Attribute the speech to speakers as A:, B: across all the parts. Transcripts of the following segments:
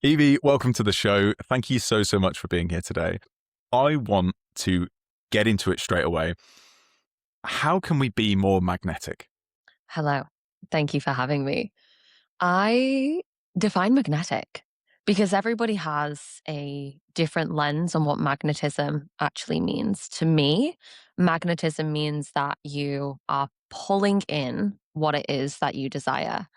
A: Evie, welcome to the show. Thank you so much for being here today. I want to get into it straight away. How can we be more magnetic?
B: Hello. Thank you for having me. I define magnetic because everybody has a different lens on what magnetism actually means. To me, magnetism means that you are pulling in what it is that you desire.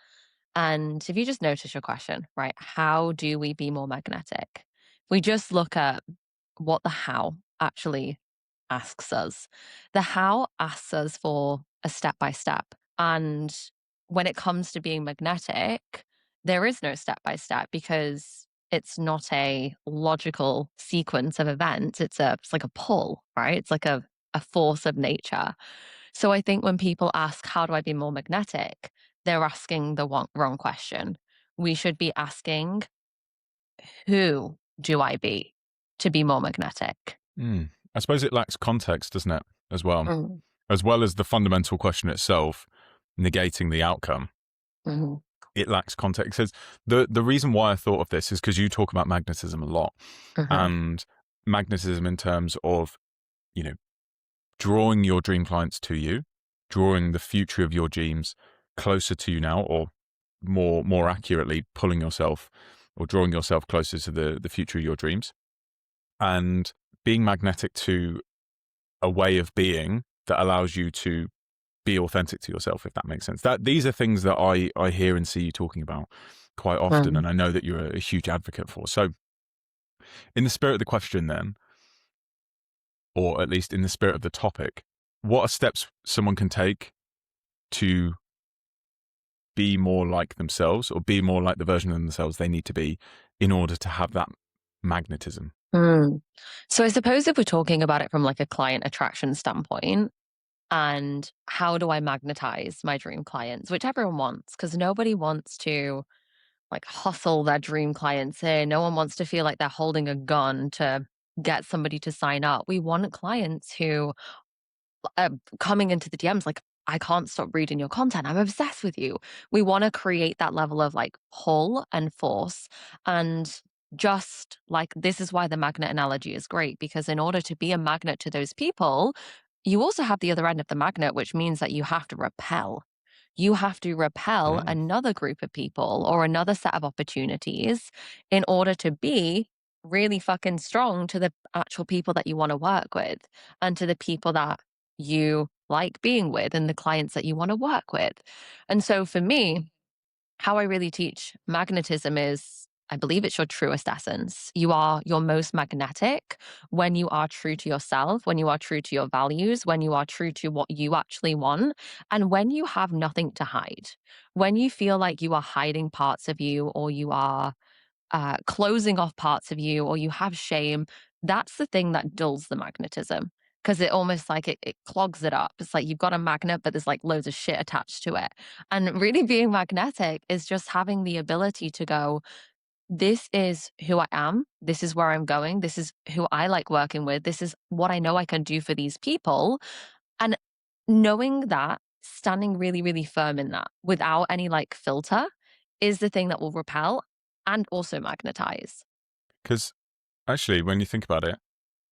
B: And if you just notice your question, right, how do we be more magnetic? If we just look at what the how actually asks us. The how asks us for a step by step. And when it comes to being magnetic, there is no step by step because it's not a logical sequence of events. It's like a pull, right? It's like a force of nature. So I think when people ask, how do I be more magnetic? They're asking the wrong question. We should be asking, who do I be to be more magnetic?
A: I suppose it lacks context, doesn't it,
B: Mm,
A: as well as the fundamental question itself, negating the outcome.
B: mhm,
A: It lacks context. Because the reason why I thought of this is because you talk about magnetism a lot,
B: mhm.
A: and magnetism in terms of you know drawing your dream clients to you, drawing the future of your dreams closer to you now, or more accurately, pulling yourself or drawing yourself closer to the future of your dreams, and being magnetic to a way of being that allows you to be authentic to yourself, if that makes sense. That these are things that I hear and see you talking about quite often,
B: Mm.
A: and I know that you're a huge advocate for. So, in the spirit of the question, then, or at least in the spirit of the topic, what are steps someone can take to be more like themselves, or be more like the version of themselves they need to be in order to have that magnetism?
B: Mm. So I suppose if we're talking about it from like a client attraction standpoint, and how do I magnetize my dream clients, which everyone wants, because nobody wants to like hustle their dream clients in. No one wants to feel like they're holding a gun to get somebody to sign up. We want clients who coming into the DMs like, I can't stop reading your content. I'm obsessed with you. We want to create that level of like pull and force. And just like this is why the magnet analogy is great because in order to be a magnet to those people, you also have the other end of the magnet, which means that you have to repel. You have to repel
A: Mm.
B: another group of people or another set of opportunities in order to be really fucking strong to the actual people that you want to work with and to the people that you like being with and the clients that you want to work with. And so for me, how I really teach magnetism is I believe it's your truest essence. You are your most magnetic when you are true to yourself, when you are true to your values, when you are true to what you actually want, and when you have nothing to hide. When you feel like you are hiding parts of you or you are closing off parts of you or you have shame, that's the thing that dulls the magnetism because it almost like it clogs it up. It's like you've got a magnet, but there's like loads of shit attached to it. And really being magnetic is just having the ability to go, this is who I am. This is where I'm going. This is who I like working with. This is what I know I can do for these people. And knowing that, standing really, really firm in that without any like filter is the thing that will repel and also magnetize.
A: Because actually, when you think about it,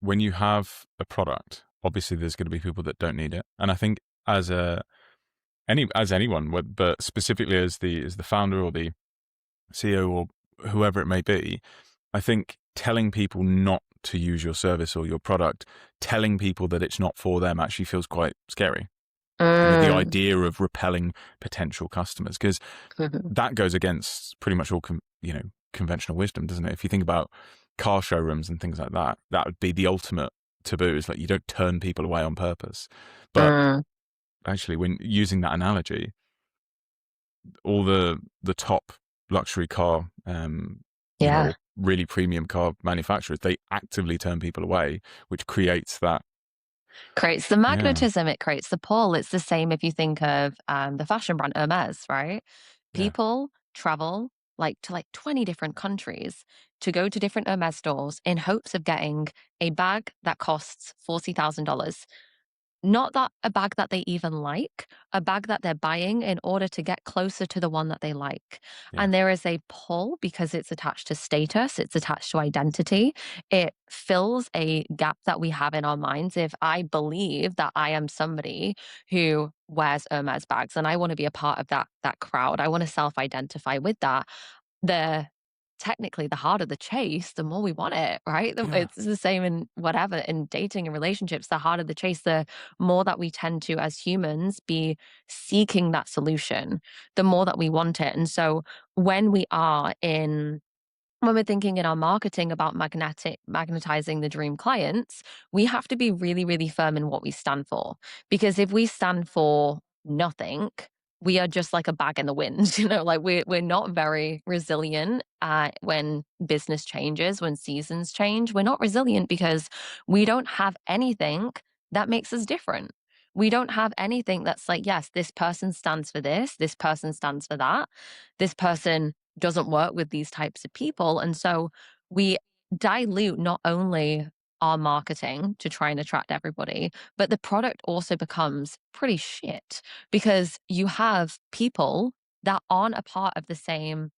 A: when you have a product, obviously there's going to be people that don't need it, and I think as as anyone, but specifically as the founder or the CEO or whoever it may be, I think telling people not to use your service or your product, telling people that it's not for them, actually feels quite scary. The
B: Mm.
A: idea of repelling potential customers, because
B: Mhm.
A: that goes against pretty much all conventional wisdom, doesn't it? If you think about car showrooms and things like that, that would be the ultimate taboo. Is like you don't turn people away on purpose. But
B: Mm.
A: actually, when using that analogy, all the top luxury car,
B: Yeah.
A: or really premium car manufacturers, they actively turn people away, which creates that.
B: Creates the
A: Yeah,
B: magnetism, it creates the pull. It's the same if you think of the fashion brand Hermes, right?
A: yeah.
B: People travel like to like 20 different countries to go to different Hermes stores in hopes of getting a bag that costs $40,000. not that a bag that they even like, a bag that they're buying in order to get closer to the one that they like.
A: Yeah.
B: And there is a pull because it's attached to status, it's attached to identity. It fills a gap that we have in our minds. If I believe that I am somebody who wears Hermes bags and I want to be a part of that crowd, I want to self-identify with that, the technically the harder the chase, the more we want it, right?
A: Yeah.
B: It's the same in whatever, in dating and relationships, the harder the chase, the more that we tend to, as humans, be seeking that solution, the more that we want it. And so when we are in when we're thinking in our marketing about magnetizing the dream clients, we have to be really, really firm in what we stand for. Because if we stand for nothing, we are just like a bag in the wind. Like we're not very resilient when business changes, when seasons change. We're not resilient because we don't have anything that makes us different. We don't have anything that's like, yes, this person stands for this person stands for that, this person doesn't work with these types of people. And so we dilute not only our marketing to try and attract everybody, but the product also becomes pretty shit because you have people that aren't a part of the same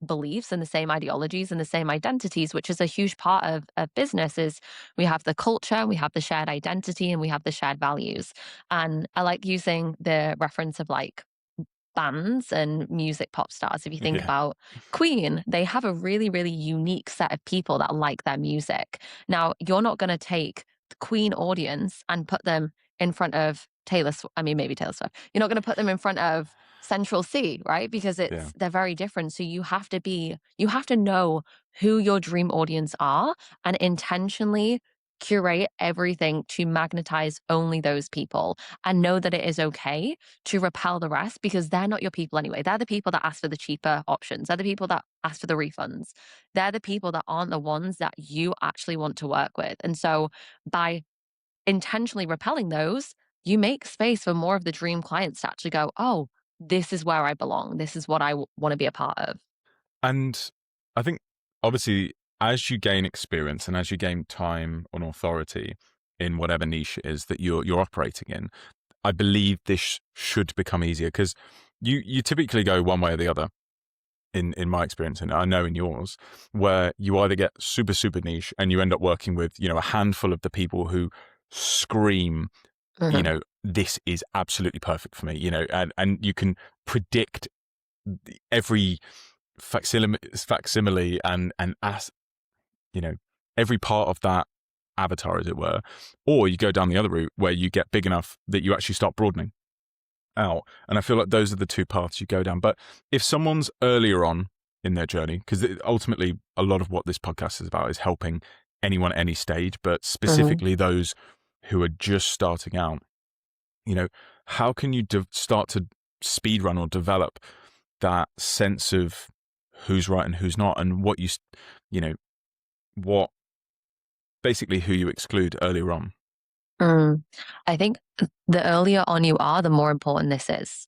B: beliefs and the same ideologies and the same identities, which is a huge part of business. Is we have the culture, we have the shared identity, and we have the shared values. And I like using the reference of like bands and music pop stars. If you think
A: Yeah.
B: about Queen, they have a really, really unique set of people that like their music. Now, you're not going to take the Queen audience and put them in front of Taylor Swift. I mean, maybe Taylor Swift. You're not going to put them in front of Central C, right? Because
A: Yeah.
B: they're very different. So you have to know who your dream audience are and intentionally curate everything to magnetize only those people and know that it is okay to repel the rest because they're not your people anyway. They're the people that ask for the cheaper options. They're the people that ask for the refunds. They're the people that aren't the ones that you actually want to work with. And so by intentionally repelling those, you make space for more of the dream clients to actually go, oh, this is where I belong. This is what I want to be a part of.
A: And I think obviously as you gain experience and as you gain time and authority in whatever niche it is that you're operating in, I believe this should become easier because you typically go one way or the other in my experience, and I know in yours, where you either get super, super niche and you end up working with, a handful of the people who scream,
B: Mhm.
A: this is absolutely perfect for me, and you can predict every facsimile and as, you know, every part of that avatar, as it were. Or you go down the other route where you get big enough that you actually start broadening out. And I feel like those are the two paths you go down. But if someone's earlier on in their journey, because ultimately a lot of what this podcast is about is helping anyone at any stage, but
B: Mhm.
A: specifically those who are just starting out, you know, how can you start to speed run or develop that sense of who's right and who's not, and what you know, what basically who you exclude earlier on?
B: Mm. I think the earlier on you are, the more important this is.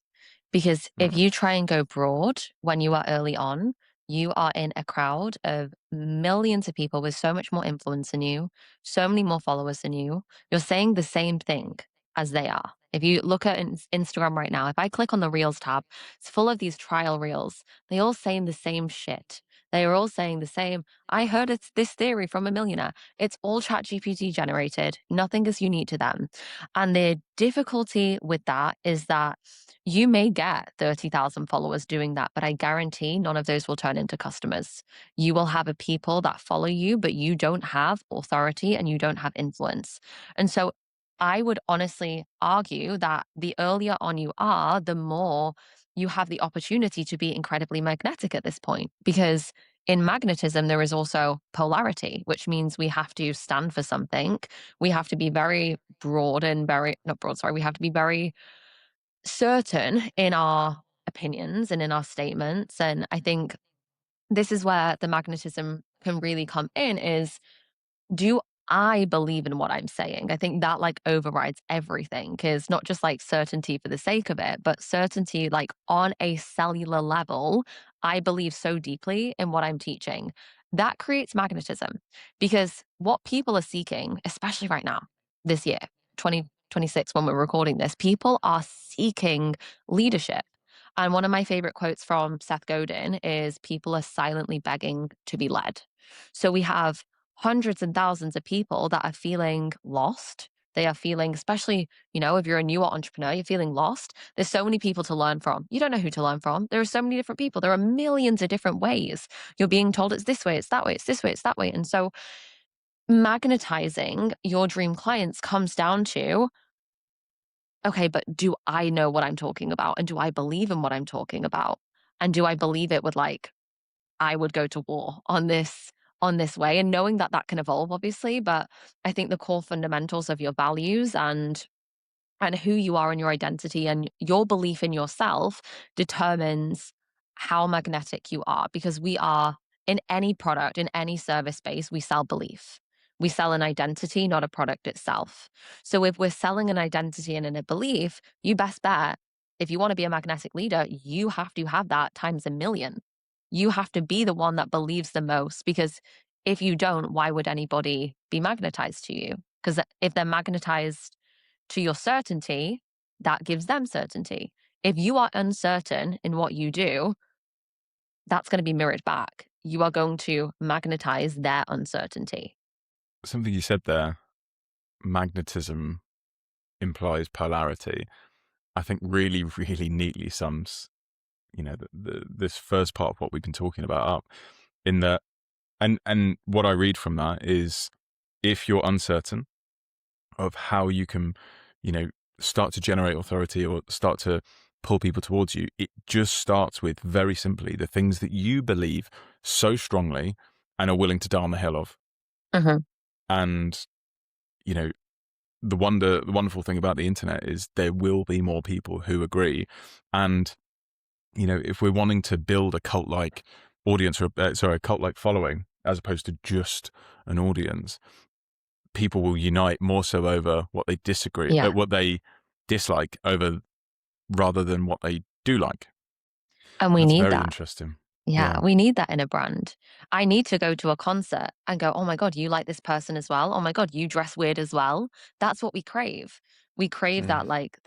B: Because if
A: Mm.
B: you try and go broad when you are early on, you are in a crowd of millions of people with so much more influence than you, so many more followers than you. You're saying the same thing as they are. If you look at Instagram right now, if I click on the Reels tab, it's full of these trial reels. They all saying the same shit. They are all saying the same. I heard it's this theory from a millionaire. It's all chat GPT generated. Nothing is unique to them. And the difficulty with that is that you may get 30,000 followers doing that, but I guarantee none of those will turn into customers. You will have a people that follow you, but you don't have authority and you don't have influence. And so I would honestly argue that the earlier on you are, the more you have the opportunity to be incredibly magnetic at this point. Because in magnetism, there is also polarity, which means we have to stand for something. We have to be very broad and very, not broad, sorry, we have to be very certain in our opinions and in our statements. And I think this is where the magnetism can really come in is, do I believe in what I'm saying? I think that like overrides everything because not just like certainty for the sake of it, but certainty like on a cellular level. I believe so deeply in what I'm teaching. That creates magnetism because what people are seeking, especially right now, this year, 2026 when we're recording this, people are seeking leadership. And one of my favorite quotes from Seth Godin is people are silently begging to be led. So we have hundreds and thousands of people that are feeling lost. They are feeling, especially, if you're a newer entrepreneur, you're feeling lost. There's so many people to learn from. You don't know who to learn from. There are so many different people. There are millions of different ways. You're being told it's this way, it's that way, it's this way, it's that way. And so magnetizing your dream clients comes down to, okay, but do I know what I'm talking about? And do I believe in what I'm talking about? And do I believe it would I would go to war on this way? And knowing that that can evolve, obviously, but I think the core fundamentals of your values and who you are and your identity and your belief in yourself determines how magnetic you are, because we are in any product, in any service space, we sell belief. We sell an identity, not a product itself. So if we're selling an identity and in a belief, you best bet if you want to be a magnetic leader, you have to have that times a million. You have to be the one that believes the most, because if you don't, why would anybody be magnetized to you? Because if they're magnetized to your certainty, that gives them certainty. If you are uncertain in what you do, that's going to be mirrored back. You are going to magnetize their uncertainty.
A: Something you said there, magnetism implies polarity, I think really, really neatly sums, this first part of what we've been talking about up in that. And what I read from that is if you're uncertain of how you can, you know, start to generate authority or start to pull people towards you, it just starts with very simply the things that you believe so strongly and are willing to die on the hill of.
B: Hmm.
A: And, you know, the wonderful thing about the internet is there will be more people who agree. And, if we're wanting to build a cult-like audience or a cult-like following, as opposed to just an audience, people will unite more so over what they
B: Yeah.
A: what they dislike over rather than what they do like.
B: And we
A: That's
B: need
A: very
B: that.
A: interesting.
B: Yeah,
A: Yeah.
B: we need that in a brand. I need to go to a concert and go, oh my God, you like this person as well. Oh my God, you dress weird as well. That's what we crave. We crave
A: Mm.
B: that, like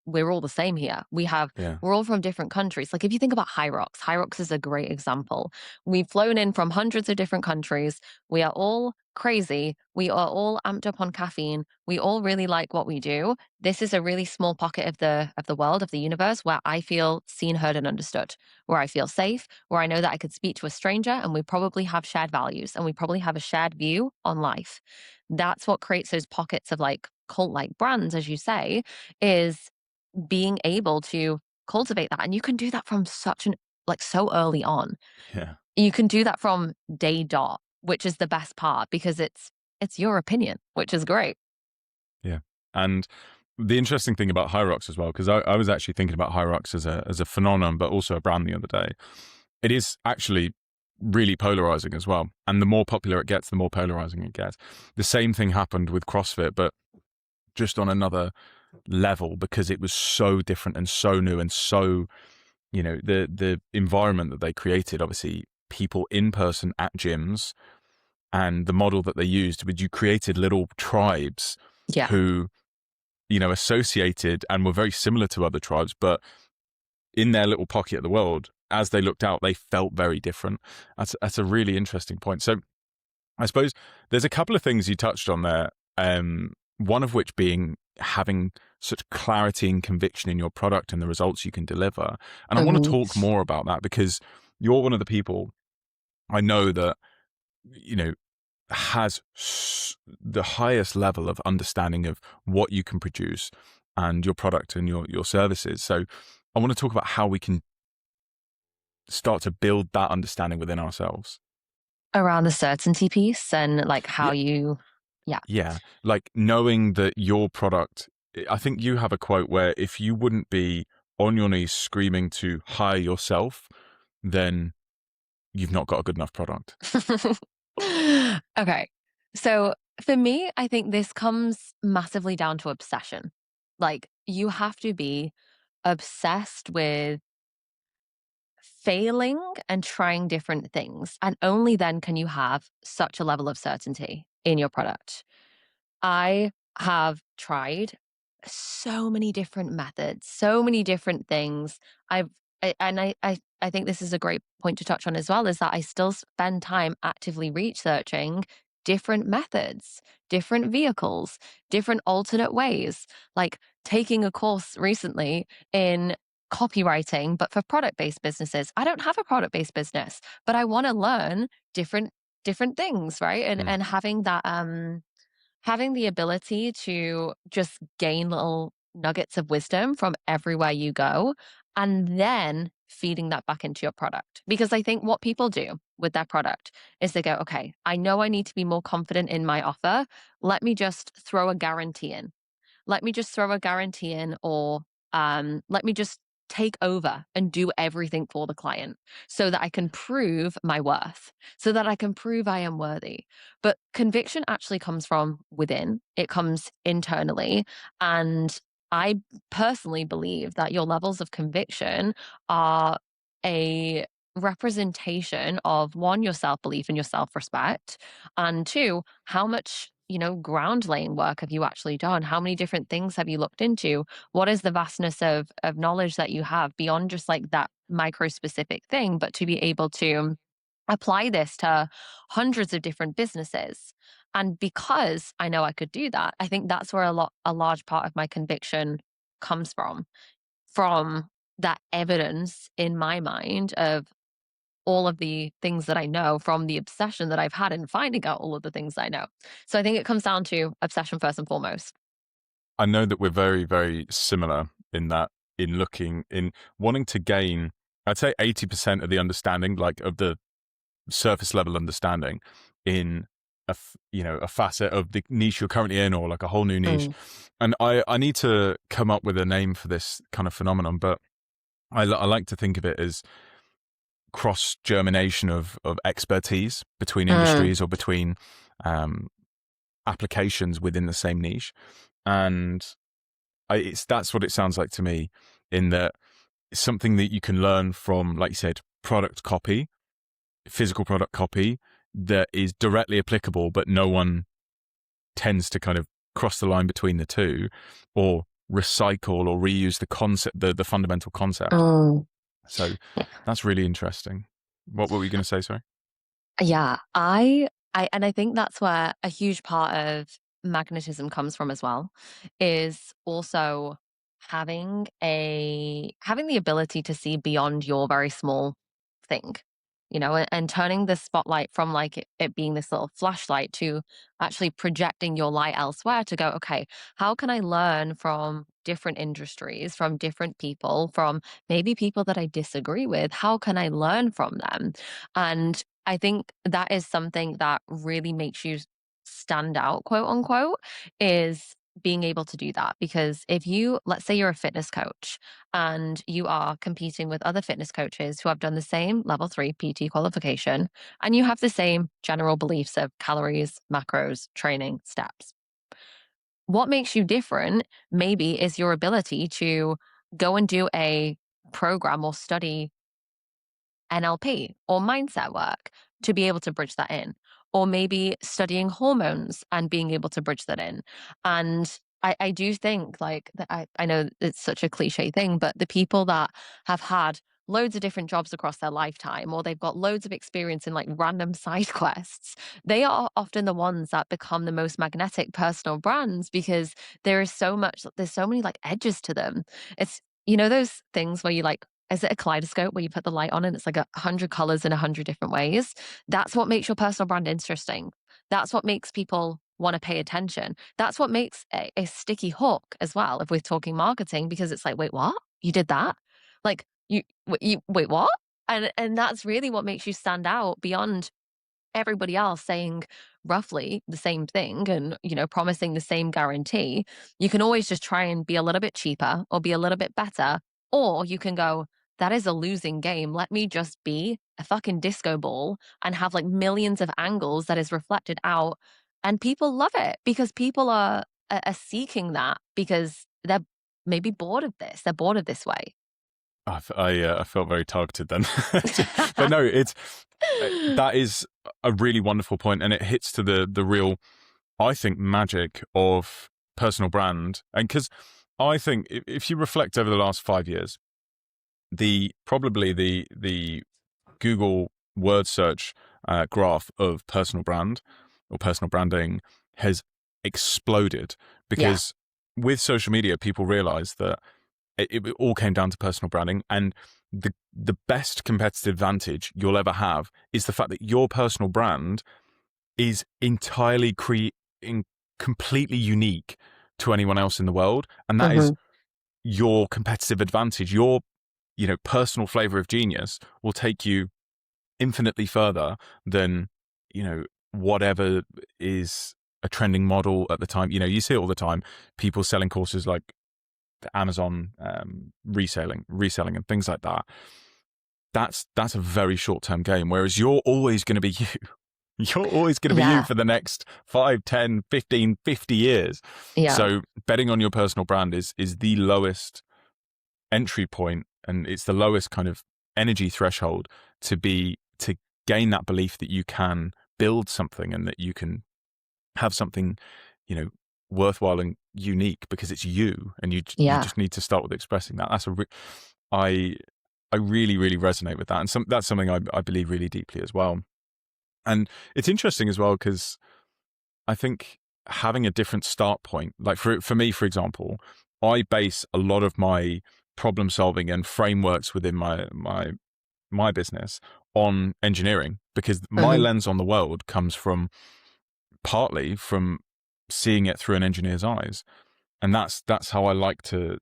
B: we're all the same here.
A: Yeah.
B: We're all from different countries. Like if you think about High Rocks is a great example. We've flown in from hundreds of different countries. We are all crazy. We are all amped up on caffeine. We all really like what we do. This is a really small pocket of the world, of the universe, where I feel seen, heard, and understood, where I feel safe, where I know that I could speak to a stranger and we probably have shared values and we probably have a shared view on life. That's what creates those pockets of like cult like brands, as you say, is being able to cultivate that. And you can do that from so early on.
A: Yeah.
B: You can do that from day dot, which is the best part because it's your opinion, which is great.
A: Yeah. And the interesting thing about High Rocks as well, because I was actually thinking about High Rocks as a phenomenon, but also a brand the other day. It is actually really polarizing as well. And the more popular it gets, the more polarizing it gets. The same thing happened with CrossFit, but just on another level because it was so different and so new and so, the environment that they created, obviously people in person at gyms, and the model that they used, which you created little tribes
B: Yeah.
A: who, associated and were very similar to other tribes, but in their little pocket of the world, as they looked out, they felt very different. That's a really interesting point. So I suppose there's a couple of things you touched on there. One of which being having such clarity and conviction in your product and the results you can deliver. And I want to
B: Hmm.
A: talk more about that because you're one of the people I know that, has the highest level of understanding of what you can produce and your product and your services. So I want to talk about how we can start to build that understanding within ourselves.
B: Around the certainty piece and like how you, yeah.
A: Yeah, like knowing that your product, I think you have a quote where if you wouldn't be on your knees screaming to hire yourself, then you've not got a good enough product.
B: Okay. So for me, I think this comes massively down to obsession. Like you have to be obsessed with failing and trying different things. And only then can you have such a level of certainty in your product. I have tried so many different methods, so many different things. I've I think this is a great point to touch on as well, is that I still spend time actively researching different methods, different vehicles, different alternate ways. Like taking a course recently in copywriting, but for product-based businesses. I don't have a product-based business, but I want to learn different things, right? And having the ability to just gain little nuggets of wisdom from everywhere you go, and then feeding that back into your product. Because I think what people do with their product is they go, okay, I know I need to be more confident in my offer. Let me just throw a guarantee in. Let me just throw a guarantee in, or let me just take over and do everything for the client so that I can prove my worth, so that I can prove I am worthy. But conviction actually comes from within, it comes internally. And I personally believe that your levels of conviction are a representation of, one, your self belief and your self respect, and two, how much, ground laying work have you actually done? How many different things have you looked into? What is the vastness of knowledge that you have beyond just like that micro specific thing, but to be able to apply this to hundreds of different businesses? And because I know I could do that, I think that's where a large part of my conviction comes from that evidence in my mind of all of the things that I know, from the obsession that I've had in finding out all of the things I know. So I think it comes down to obsession first and foremost.
A: I know that we're very, very similar in that, in wanting to gain, I'd say 80% of the understanding, like of the surface level understanding in a facet of the niche you're currently in, or like a whole new niche.
B: Mm,
A: And I need to come up with a name for this kind of phenomenon, but I like to think of it as cross germination of expertise between
B: mm,
A: industries or between um, applications within the same niche. And that's what it sounds like to me, in that it's something that you can learn from, like you said, product copy, physical product copy, that is directly applicable, but no one tends to kind of cross the line between the two, or recycle or reuse the concept, the fundamental concept.
B: mm.
A: So that's really interesting. What were we going to say? Sorry.
B: Yeah, I think that's where a huge part of magnetism comes from as well, is also having the ability to see beyond your very small thing, and turning the spotlight from like it being this little flashlight to actually projecting your light elsewhere to go, okay, how can I learn from different industries, from different people, from maybe people that I disagree with? How can I learn from them? And I think that is something that really makes you stand out, quote unquote, is being able to do that. Because if you, let's say you're a fitness coach and you are competing with other fitness coaches who have done the same level 3 PT qualification, and you have the same general beliefs of calories, macros, training, steps, what makes you different maybe is your ability to go and do a program or study NLP or mindset work to be able to bridge that in, or maybe studying hormones and being able to bridge that in. And I do think like that I know it's such a cliche thing, but the people that have had loads of different jobs across their lifetime, or they've got loads of experience in like random side quests, they are often the ones that become the most magnetic personal brands, because there's so many like edges to them. It's, those things where you like, is it a kaleidoscope where you put the light on and it's like 100 colors in 100 different ways? That's what makes your personal brand interesting. That's what makes people want to pay attention. That's what makes a sticky hook as well, if we're talking marketing, because it's like, wait, what? You did that? Like you wait, what? And that's really what makes you stand out beyond everybody else saying roughly the same thing, and promising the same guarantee. You can always just try and be a little bit cheaper or be a little bit better, or you can go, that is a losing game, let me just be a fucking disco ball and have like millions of angles that is reflected out. And people love it because people are seeking that, because they're maybe bored of this, they're bored of this way.
A: I felt very targeted then, but no, it's that is a really wonderful point, and it hits to the real, I think, magic of personal brand, and because I think if you reflect over the last 5 years, probably the Google word search graph of personal brand or personal branding has exploded
B: Yeah.
A: because with social media, people realize that it all came down to personal branding, and the best competitive advantage you'll ever have is the fact that your personal brand is entirely completely unique to anyone else in the world, and that is
B: Hmm.
A: your competitive advantage. Your personal flavor of genius will take you infinitely further than whatever is a trending model at the time. You see it all the time, people selling courses like Amazon, reselling and things like that. That's a very short-term game, whereas you're always going to be you. You're always going to be you
B: Yeah.
A: for the next 5, 10, 15, 50 years.
B: Yeah.
A: So betting on your personal brand is the lowest entry point, and it's the lowest kind of energy threshold to gain that belief that you can build something and that you can have something, you know, worthwhile and unique because it's you, and you
B: Yeah.
A: just need to start with expressing that. I I really really resonate with that, and that's something I believe really deeply as well. And it's interesting as well because I think having a different start point, like for me, for example, I base a lot of my problem solving and frameworks within my business on engineering, because my
B: Hmm.
A: lens on the world comes from partly from seeing it through an engineer's eyes, and that's how I like to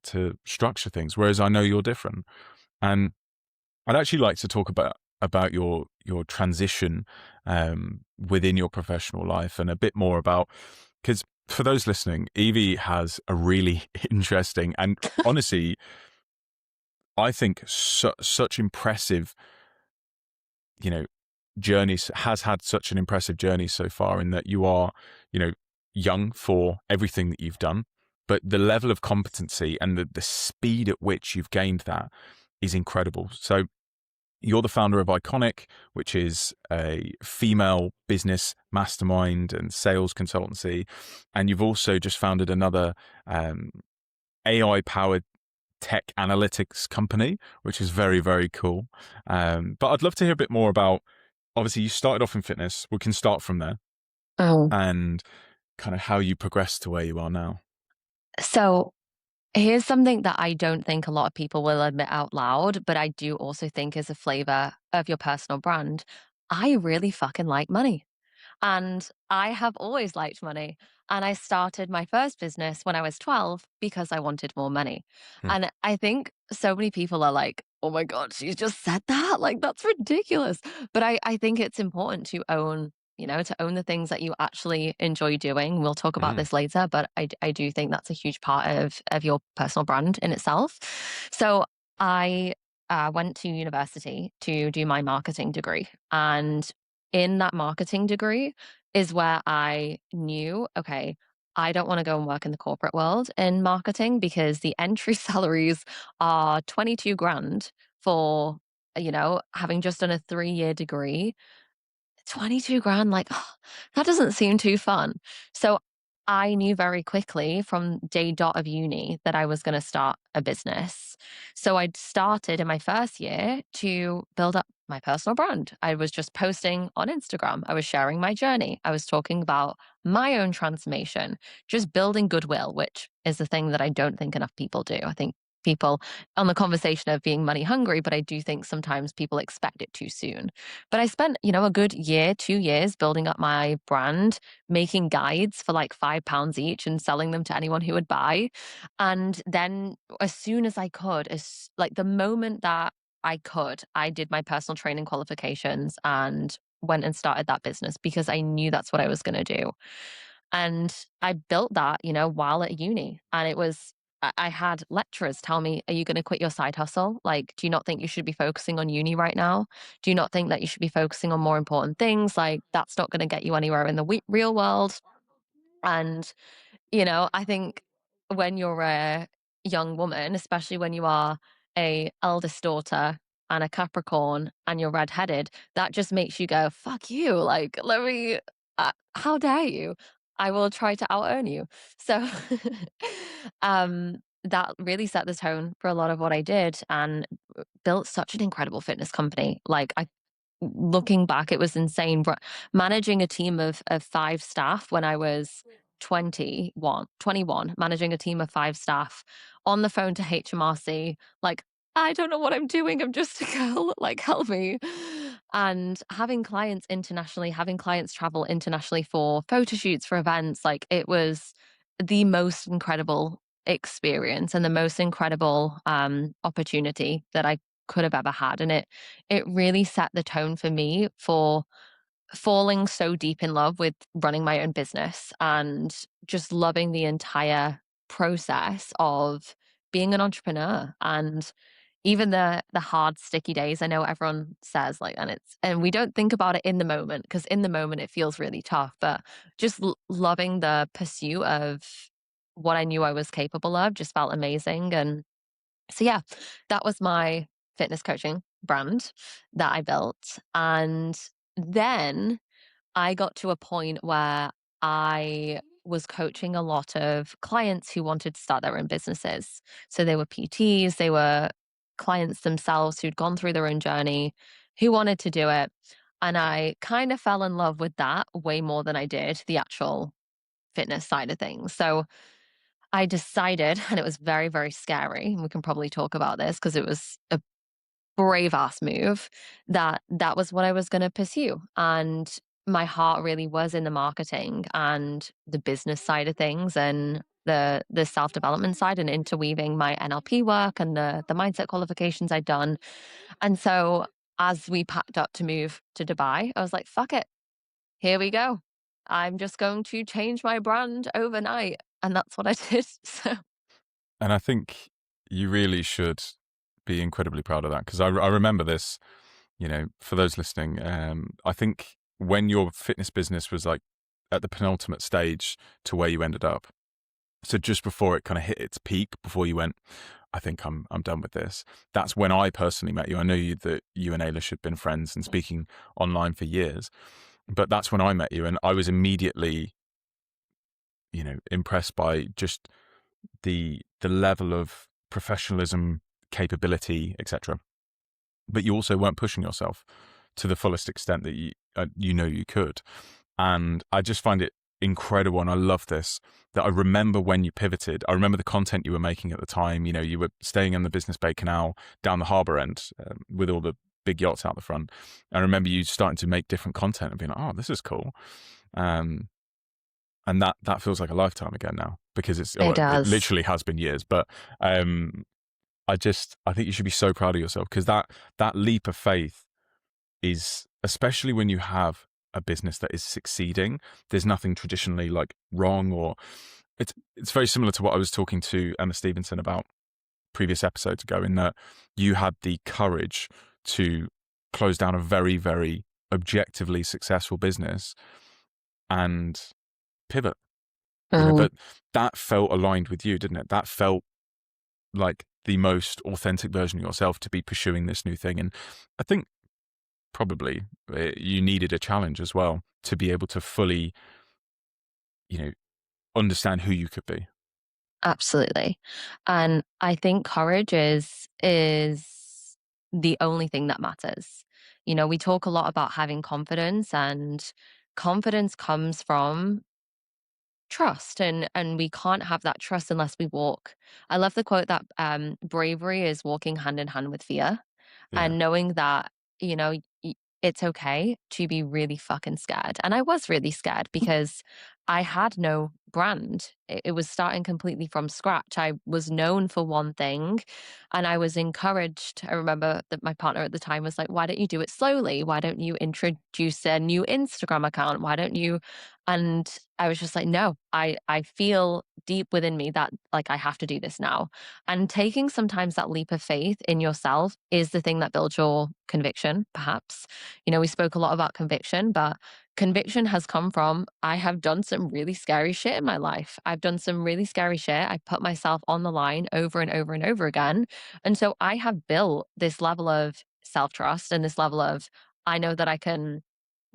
A: structure things. Whereas I know you're different, and I'd actually like to talk about your transition within your professional life, and a bit more about, because for those listening, Evie has a really interesting and honestly, I think such impressive, you know, journeys has had such an impressive journey so far, in that you are, you know, young for everything that you've done, but the level of competency and the speed at which you've gained that is incredible. So you're the founder of Iconic, which is a female business mastermind and sales consultancy. And you've also just founded another AI powered tech analytics company, which is very, very cool. But I'd love to hear a bit more about, obviously, you started off in fitness. We can start from there,
B: Oh,
A: and kind of how you progressed to where you are now.
B: so here's something that I don't think a lot of people will admit out loud, but I do also think is a flavor of your personal brand. I really fucking like money. And I have always liked money. And I started my first business when I was 12 because I wanted more money.
A: Hmm.
B: And I think so many people are like, oh my God, she just said that. Like, that's ridiculous. But I think it's important to own, to own the things that you actually enjoy doing. We'll talk about
A: Mm.
B: this later, but I do think that's a huge part of your personal brand in itself. So I went to university to do my marketing degree. And in that marketing degree is where I knew, okay, I don't want to go and work in the corporate world in marketing because the entry salaries are 22 grand for, having just done a 3-year degree. 22 grand, like, that doesn't seem too fun. So I knew very quickly from day dot of uni that I was going to start a business. So I'd started in my first year to build up my personal brand. I was just posting on Instagram. I was sharing my journey. I was talking about my own transformation, just building goodwill, which is the thing that I don't think enough people do. I think people on the conversation of being money hungry, but I do think sometimes people expect it too soon. But I spent, a good year, 2 years building up my brand, making guides for like £5 each and selling them to anyone who would buy. And then as soon as I could, as like the moment that I could, I did my personal training qualifications and went and started that business because I knew that's what I was going to do. And I built that, while at uni. And it was, I had lecturers tell me, are you going to quit your side hustle? Like, do you not think you should be focusing on uni right now? Do you not think that you should be focusing on more important things? Like, that's not going to get you anywhere in the real world. And, I think when you're a young woman, especially when you are a eldest daughter and a Capricorn and you're redheaded, that just makes you go, fuck you. Like, how dare you? I will try to out earn you. So, that really set the tone for a lot of what I did and built such an incredible fitness company. Like, looking back, it was insane. Managing a team of 5 staff when I was 21, managing a team of 5 staff on the phone to HMRC, like, I don't know what I'm doing. I'm just a girl. Like, help me. And having clients internationally, having clients travel internationally for photo shoots, for events, like, it was the most incredible experience and the most incredible opportunity that I could have ever had. And it really set the tone for me for falling so deep in love with running my own business and just loving the entire process of being an entrepreneur. And even the hard sticky days, I know everyone says, like, and we don't think about it in the moment, because in the moment it feels really tough, but just loving the pursuit of what I knew I was capable of just felt amazing. And so yeah, that was my fitness coaching brand that I built. And then I got to a point where I was coaching a lot of clients who wanted to start their own businesses. So they were PTs, they were clients themselves who'd gone through their own journey, who wanted to do it. And I kind of fell in love with that way more than I did the actual fitness side of things. So I decided, and it was very, very scary, and we can probably talk about this because it was a brave ass move, that that was what I was going to pursue. And my heart really was in the marketing and the business side of things and the self-development side, and interweaving my NLP work and the mindset qualifications I'd done. And so as we packed up to move to Dubai, I was like, fuck it. Here we go. I'm just going to change my brand overnight. And that's what I did. So
A: And I think you really should be incredibly proud of that, because I remember this, for those listening, I think when your fitness business was like at the penultimate stage to where you ended up, so just before it kind of hit its peak, before you went, I think I'm done with this. That's when I personally met you. I know that you and Ailish had been friends and speaking online for years, but that's when I met you, and I was immediately, impressed by just the level of professionalism, capability, etc. But you also weren't pushing yourself to the fullest extent that you could. And I just find it incredible, and I love this, that I remember when you pivoted. I remember the content you were making at the time. You were staying on the Business Bay Canal down the harbour end, with all the big yachts out the front. I remember you starting to make different content and being like, oh, this is cool. And that feels like a lifetime again now, because
B: it
A: it
B: does.
A: literally has been years. But I think you should be so proud of yourself, because that leap of faith is, especially when you have a business that is succeeding, there's nothing traditionally like wrong, or it's very similar to what I was talking to Emma Stevenson about previous episodes ago, in that you had the courage to close down a very, very objectively successful business and pivot.
B: Mm,
A: That felt aligned with you, didn't it? That felt like the most authentic version of yourself to be pursuing this new thing. And I think probably you needed a challenge as well to be able to fully, you know, understand who you could be.
B: absolutely. And I think courage is the only thing that matters. We talk a lot about having confidence, and confidence comes from trust, and we can't have that trust unless we walk. I love the quote that bravery is walking hand in hand with fear,
A: Yeah.
B: and knowing that, you know, it's okay to be really fucking scared. And I was really scared because I had no brand. It was starting completely from scratch. I was known for one thing, and I was encouraged. I remember that my partner at the time was like, why don't you do it slowly? Why don't you introduce a new Instagram account? Why don't you? And I was just like, no, I feel deep within me that, like, I have to do this now. And taking sometimes that leap of faith in yourself is the thing that builds your conviction, perhaps. We spoke a lot about conviction, but conviction has come from, I have done some really scary shit in my life. I've done some really scary shit. I put myself on the line over and over and over again. And so I have built this level of self trust and this level of, I know that I can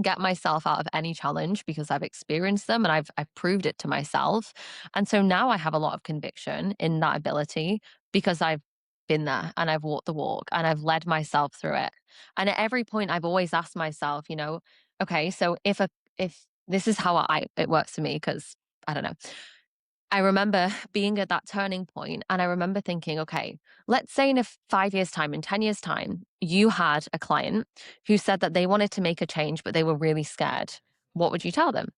B: get myself out of any challenge because I've experienced them and I've proved it to myself. And so now I have a lot of conviction in that ability because I've been there and I've walked the walk and I've led myself through it. And at every point I've always asked myself, okay, so if this is how it works for me, because I don't know. I remember being at that turning point and I remember thinking, okay, let's say in 5 years' time, in 10 years' time, you had a client who said that they wanted to make a change, but they were really scared. What would you tell them?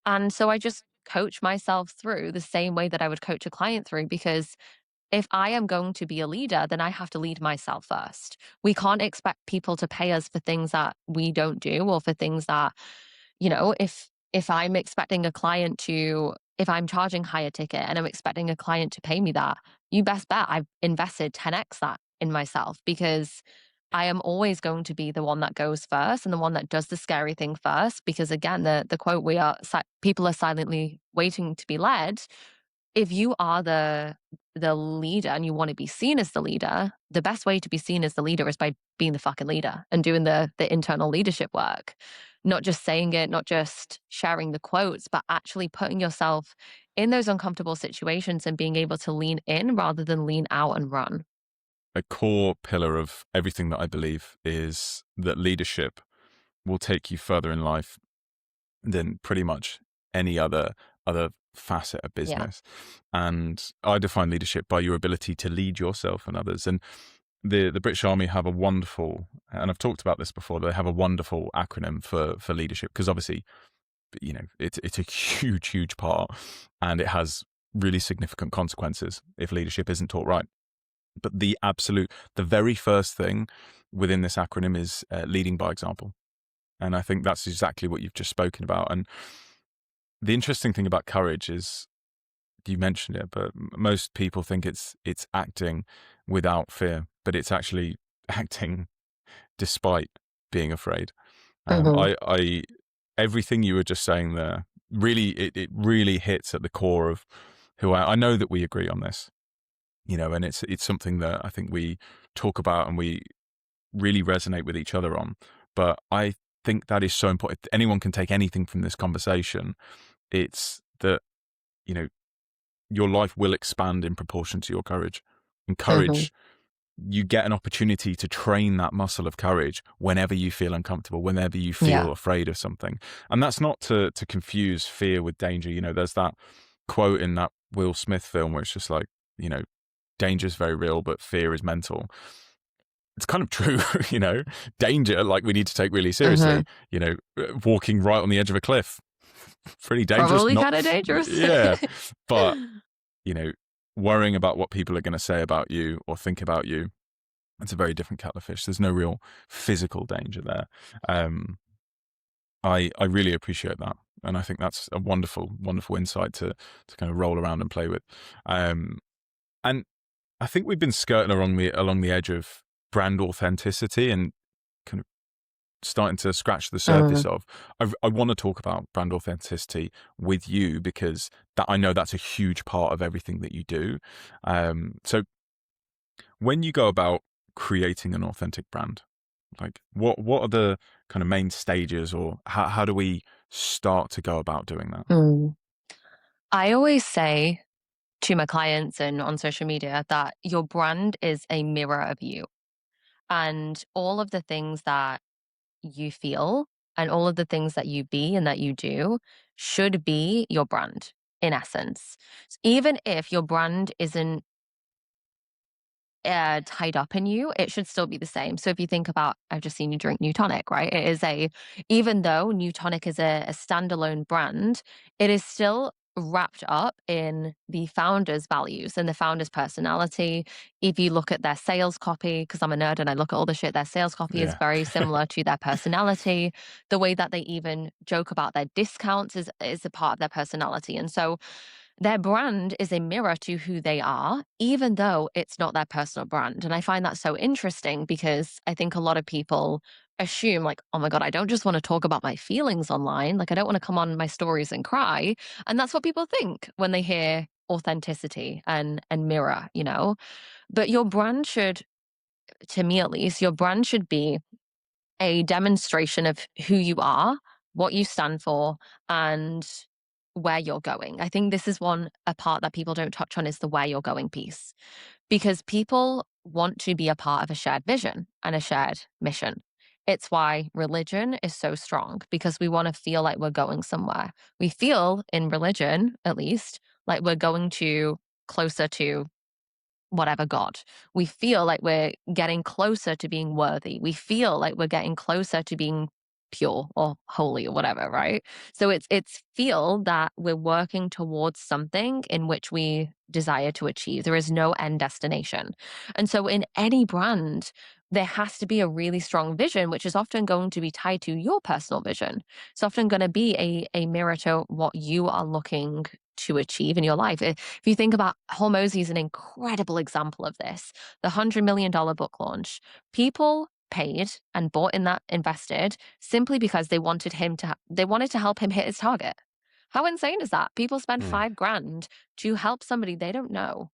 B: And so I just coach myself through the same way that I would coach a client through, because if I am going to be a leader, then I have to lead myself first. We can't expect people to pay us for things that we don't do, or for things that, if I'm expecting a client to if I'm charging higher ticket and I'm expecting a client to pay me that, you best bet I've invested 10x that in myself, because I am always going to be the one that goes first and the one that does the scary thing first. Because again, the quote, people are silently waiting to be led. If you are the leader and you want to be seen as the leader, the best way to be seen as the leader is by being the fucking leader and doing the internal leadership work. Not just saying it, not just sharing the quotes, but actually putting yourself in those uncomfortable situations and being able to lean in rather than lean out and run.
A: A core pillar of everything that I believe is that leadership will take you further in life than pretty much any other facet of
B: Yeah.
A: business. And I define leadership by your ability to lead yourself and others. And the British Army have a wonderful, and I've talked about this before, they have a wonderful acronym for leadership, because obviously, it's a huge part, and it has really significant consequences if leadership isn't taught right. But the very first thing within this acronym is leading by example. And I think that's exactly what you've just spoken about. And the interesting thing about courage is, you mentioned it, but most people think it's acting without fear, but it's actually acting despite being afraid.
B: Hmm.
A: I everything you were just saying there really, it really hits at the core of who I know that we agree on this, and it's something that I think we talk about and we really resonate with each other on. But I think that is so important. If anyone can take anything from this conversation, it's that, you know, your life will expand in proportion to your courage. And
B: Hmm.
A: courage, you get an opportunity to train that muscle of courage whenever you feel uncomfortable, whenever you
B: Yeah.
A: feel afraid of something. And that's not to confuse fear with danger. There's that quote in that Will Smith film where it's just like, you know, danger is very real, but fear is mental. It's kind of true, danger, like, we need to take really
B: Hmm.
A: seriously, walking right on the edge of a cliff, pretty dangerous,
B: Probably
A: not,
B: kind of dangerous.
A: yeah, but, you know, worrying about what people are going to say about you or think about you, it's a very different kettle of fish. There's no real physical danger there. Um, I really appreciate that. And I think that's a wonderful insight to kind of roll around and play with. Um, and I think we've been skirting along the edge of brand authenticity and kind of starting to scratch the surface
B: Hmm.
A: of. I want to talk about brand authenticity with you, because that, I know that's a huge part of everything that you do. So when you go about creating an authentic brand, like, what are the kind of main stages, or how do we start to go about doing that?
B: Mm. I always say to my clients and on social media that your brand is a mirror of you, and all of the things that you feel and all of the things that you be and that you do should be your brand in essence. Even if your brand isn't tied up in you, it should still be the same. So if you think about, I've just seen you drink New Tonic, right? Even though New Tonic is a standalone brand, it is still wrapped up in the founder's values and the founder's personality. If you look at their sales copy, because I'm a nerd and I look at all the shit, their sales copy is
A: Yeah.
B: very similar to their personality. The way that they even joke about their discounts is a part of their personality. And so their brand is a mirror to who they are, even though it's not their personal brand. And I find that so interesting because I think a lot of people assume, like, oh my God, I don't just want to talk about my feelings online. Like, I don't want to come on my stories and cry. And that's what people think when they hear authenticity and mirror. But your brand should, to me at least, your brand should be a demonstration of who you are, what you stand for, and where you're going. I think this is a part that people don't touch on is the where you're going piece, because people want to be a part of a shared vision and a shared mission. It's why religion is so strong, because we want to feel like we're going somewhere. We feel in religion, at least, like we're going to closer to whatever God. We feel like we're getting closer to being worthy. We feel like we're getting closer to being pure or holy or whatever, right? So it's feel that we're working towards something in which we desire to achieve. There is no end destination. And so in any brand, there has to be a really strong vision, which is often going to be tied to your personal vision. It's often going to be a mirror to what you are looking to achieve in your life. If you think about Hormozy is an incredible example of this. The $100 million book launch, people paid and bought in that, invested simply because they wanted to help him hit his target. How insane is that? People spend
A: Mm.
B: 5 grand to help somebody they don't know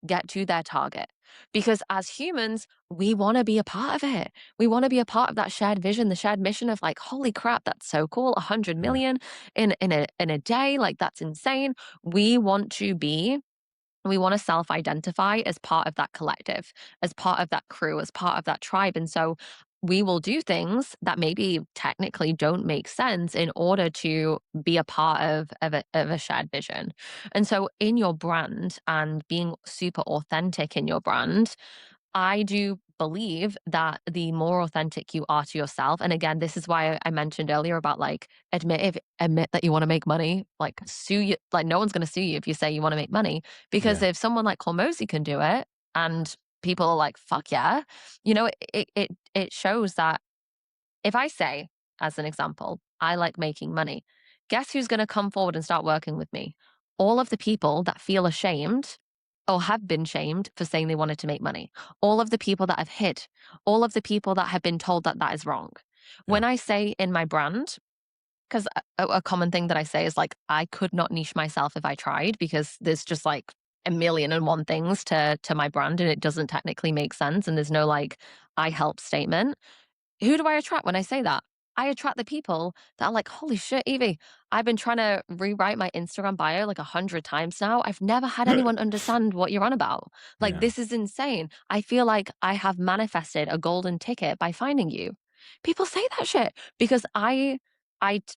B: get to their target. Because as humans, we want to be a part of it. We want to be a part of that shared vision, the shared mission of like, holy crap, that's so cool. 100
A: Yeah.
B: million in a day, like that's insane. We want to be we want to self identify as part of that collective, as part of that crew, as part of that tribe. And so we will do things that maybe technically don't make sense in order to be a part of a shared vision. And so, in your brand and being super authentic in your brand, I do believe that the more authentic you are to yourself, and again, this is why I mentioned earlier about like admit that you want to make money, like sue you, like no one's going to sue you if you say you want to make money, because
A: Yeah.
B: if someone like Hormozy can do it, and people are like, fuck yeah, it shows that if I say, as an example, I like making money, guess who's going to come forward and start working with me? All of the people that feel ashamed or have been shamed for saying they wanted to make money. All of the people that have hid. All of the people that have been told that that is wrong.
A: Yeah.
B: When I say in my brand, because a common thing that I say is like, I could not niche myself if I tried, because there's just like a million and one things to my brand and it doesn't technically make sense. And there's no like, I help statement. Who do I attract when I say that? I attract the people that are like, holy shit, Evie, I've been trying to rewrite my Instagram bio like 100 times now. I've never had anyone understand what you're on about. Like,
A: Yeah.
B: this is insane. I feel like I have manifested a golden ticket by finding you. People say that shit because I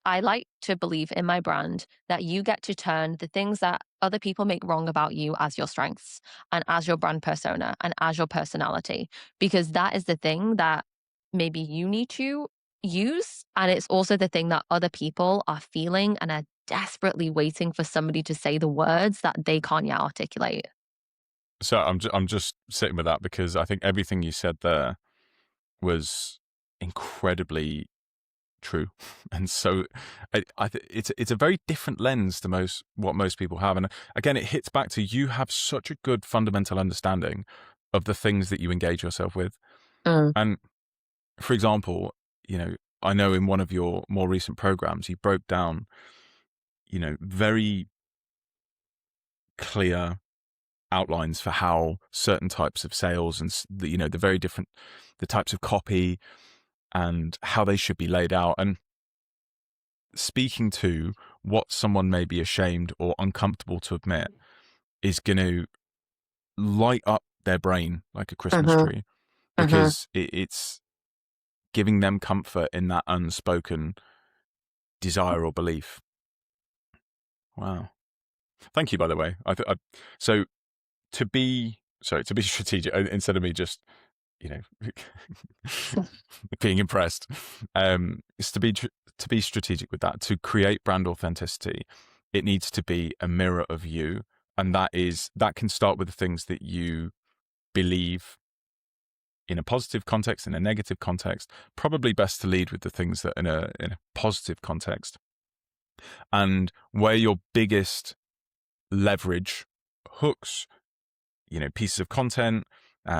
B: like to believe in my brand that you get to turn the things that other people make wrong about you as your strengths and as your brand persona and as your personality, because that is the thing that maybe you need to use. And it's also the thing that other people are feeling and are desperately waiting for somebody to say the words that they can't yet articulate.
A: So I'm just sitting with that because I think everything you said there was incredibly true, and so it's a very different lens to most people have, and again, it hits back to you have such a good fundamental understanding of the things that you engage yourself with,
B: Mm,
A: and for example, I know in one of your more recent programs you broke down, very clear outlines for how certain types of sales and the very different the types of copy and how they should be laid out, and speaking to what someone may be ashamed or uncomfortable to admit is going to light up their brain like a Christmas
B: mhm,
A: tree,
B: mhm.
A: because it's giving them comfort in that unspoken desire or belief. Wow. Thank you, by the way. So to be strategic instead of me just, you know, being impressed, is to be strategic with that. To create brand authenticity, it needs to be a mirror of you, and that can start with the things that you believe in a positive context, in a negative context. Probably best to lead with the things that in a positive context, and where your biggest leverage hooks, pieces of content,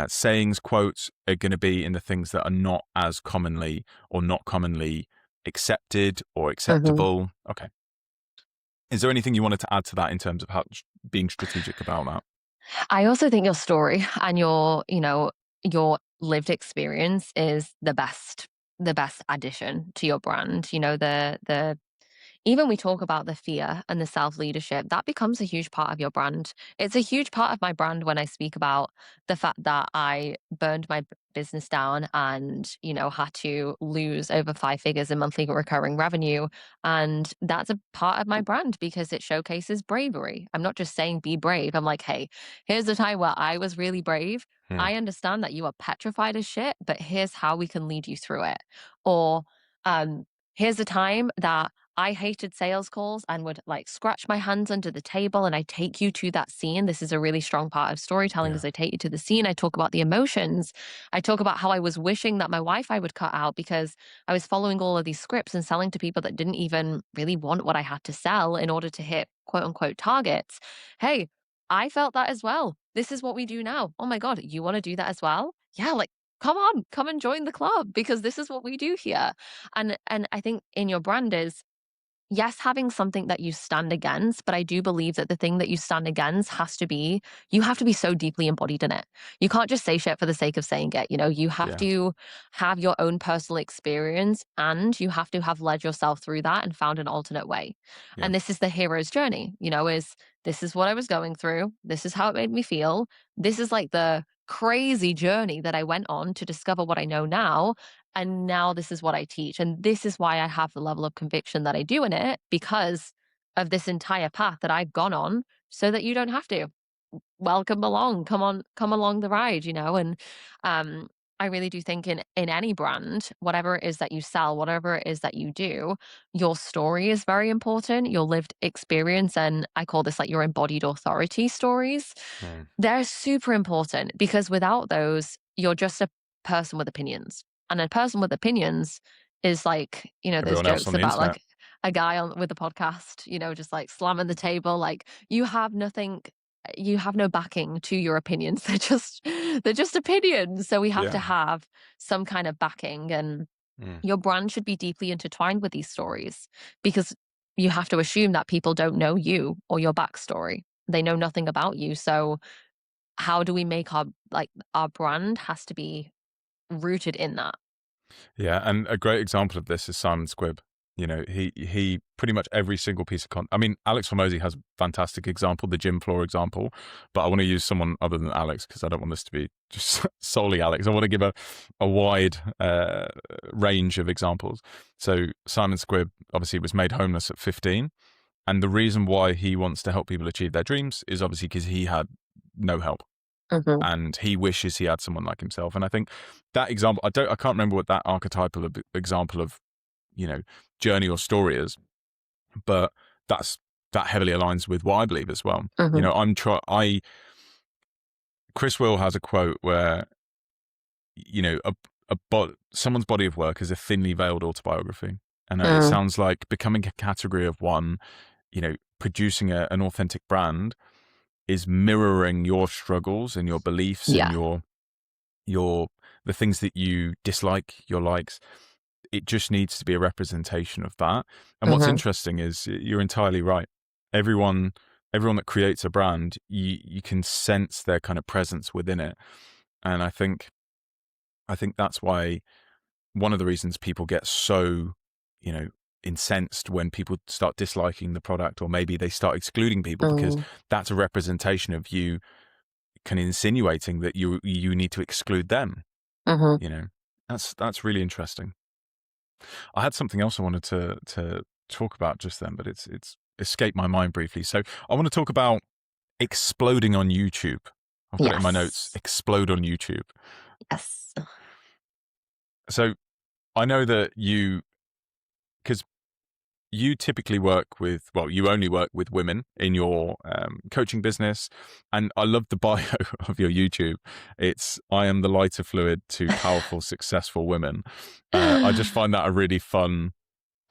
A: sayings, quotes are going to be in the things that are not as commonly or not commonly accepted or
B: Mhm.
A: acceptable. Okay. Is there anything you wanted to add to that in terms of how being strategic about that?
B: I also think your story and your lived experience is the best the best addition to your brand. You know, the even we talk about the fear and the self leadership, that becomes a huge part of your brand. It's a huge part of my brand when I speak about the fact that I burned my business down and, you know, had to lose over 5 figures in monthly recurring revenue. And that's a part of my brand because it showcases bravery. I'm not just saying be brave. I'm like, hey, here's the time where I was really brave.
A: Mm.
B: I understand that you are petrified as shit, but here's how we can lead you through it. Or, um, here's a time that I hated sales calls and would like scratch my hands under the table and I take you to that scene. This is a really strong part of storytelling
A: Yeah.
B: as I take you to the scene. I talk about the emotions. I talk about how I was wishing that my Wi-Fi would cut out because I was following all of these scripts and selling to people that didn't even really want what I had to sell in order to hit quote unquote targets. Hey, I felt that as well. This is what we do now. Oh my God, you want to do that as well? Yeah, like come on, come and join the club because this is what we do here. And I think in your brand is yes, having something that you stand against, but I do believe that the thing that you stand against has to be, you have to be so deeply embodied in it. You can't just say shit for the sake of saying it. You know, you have
A: Yeah.
B: to have your own personal experience and you have to have led yourself through that and found an alternate way.
A: Yeah.
B: And this is the hero's journey, you know, is this is what I was going through. This is how it made me feel. This is like the crazy journey that I went on to discover what I know now. And now this is what I teach. And this is why I have the level of conviction that I do in it because of this entire path that I've gone on so that you don't have to. Welcome along. Come on, come along the ride, you know? And um I really do think in any brand, whatever it is that you sell, whatever it is that you do, your story is very important, your lived experience, and I call this like your embodied authority stories.
A: Mm.
B: They're super important because without those, you're just a person with opinions. And a person with opinions is like, you know, there's
A: Everyone else on
B: jokes
A: the
B: about
A: internet.
B: like a guy on with a podcast, you know, just like slamming the table, like you have nothing, you have no backing to your opinions. They're just opinions. So we have to
A: Yeah.
B: have some kind of backing and
A: Mm.
B: your brand should be deeply intertwined with these stories because you have to assume that people don't know you or your backstory. They know nothing about you. So how do we make our brand has to be rooted in that.
A: Yeah, and a great example of this is Simon Squibb. You know, he pretty much every single piece of content. I mean, Alex Hormozy has a fantastic example, the gym floor example, but I want to use someone other than Alex because I don't want this to be just solely Alex. I want to give a wide range of examples. So Simon Squibb obviously was made homeless at 15, and the reason why he wants to help people achieve their dreams is obviously because he had no help
B: Mhm,
A: and he wishes he had someone like himself. And I think that example, I can't remember what that archetypal example of, you know, journey or story is, but that heavily aligns with what I believe as well. You
B: mhm,
A: know, Chris Will has a quote where, you know, someone's body of work is a thinly veiled autobiography. And it
B: mm,
A: sounds like becoming a category of one, you know, producing an authentic brand is mirroring your struggles and your beliefs and
B: yeah,
A: your the things that you dislike, your likes. It just needs to be a representation of that. And what's
B: mhm,
A: interesting is you're entirely right. Everyone everyone that creates a brand, you can sense their kind of presence within it. And I think that's why one of the reasons people get so, you know, incensed when people start disliking the product or maybe they start excluding people because
B: mm,
A: that's a representation of you kind of insinuating that you need to exclude them.
B: mhm,
A: You know, that's really interesting. I had something else I wanted to talk about just then, but it's escaped my mind briefly. So I want to talk about exploding on YouTube. I've got it in my notes.
B: yes,
A: Explode on YouTube.
B: yes,
A: So I know that because you typically work with, well, you only work with women in your coaching business. And I love the bio of your YouTube. It's, I am the lighter fluid to powerful, successful women. I just find that a really fun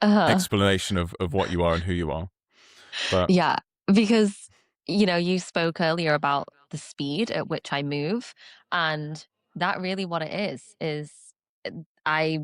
B: uh-huh.
A: explanation of what you are and who you are. But
B: Yeah, because, you know, you spoke earlier about the speed at which I move, and that really what it is uh, I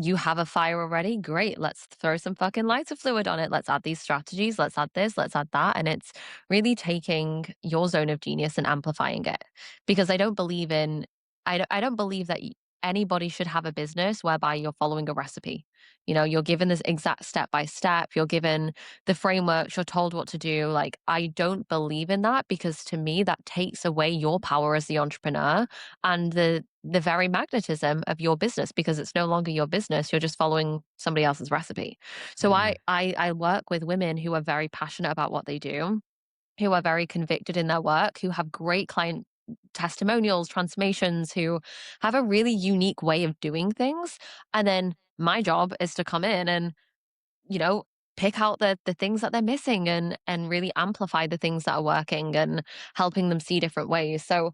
B: you have a fire already, great, let's throw some fucking lighter fluid on it, let's add these strategies, let's add this, let's add that, and it's really taking your zone of genius and amplifying it. Because I don't believe in I don't believe that anybody should have a business whereby you're following a recipe. You're given this exact step by step, you're given the frameworks, you're told what to do. Like, I don't believe in that, because to me, that takes away your power as the entrepreneur and the very magnetism of your business, because it's no longer your business. You're just following somebody else's recipe. So
A: Mm,
B: I work with women who are very passionate about what they do, who are very convicted in their work, who have great client testimonials, transformations, who have a really unique way of doing things. And then my job is to come in and, you know, pick out the things that they're missing, and really amplify the things that are working and helping them see different ways. So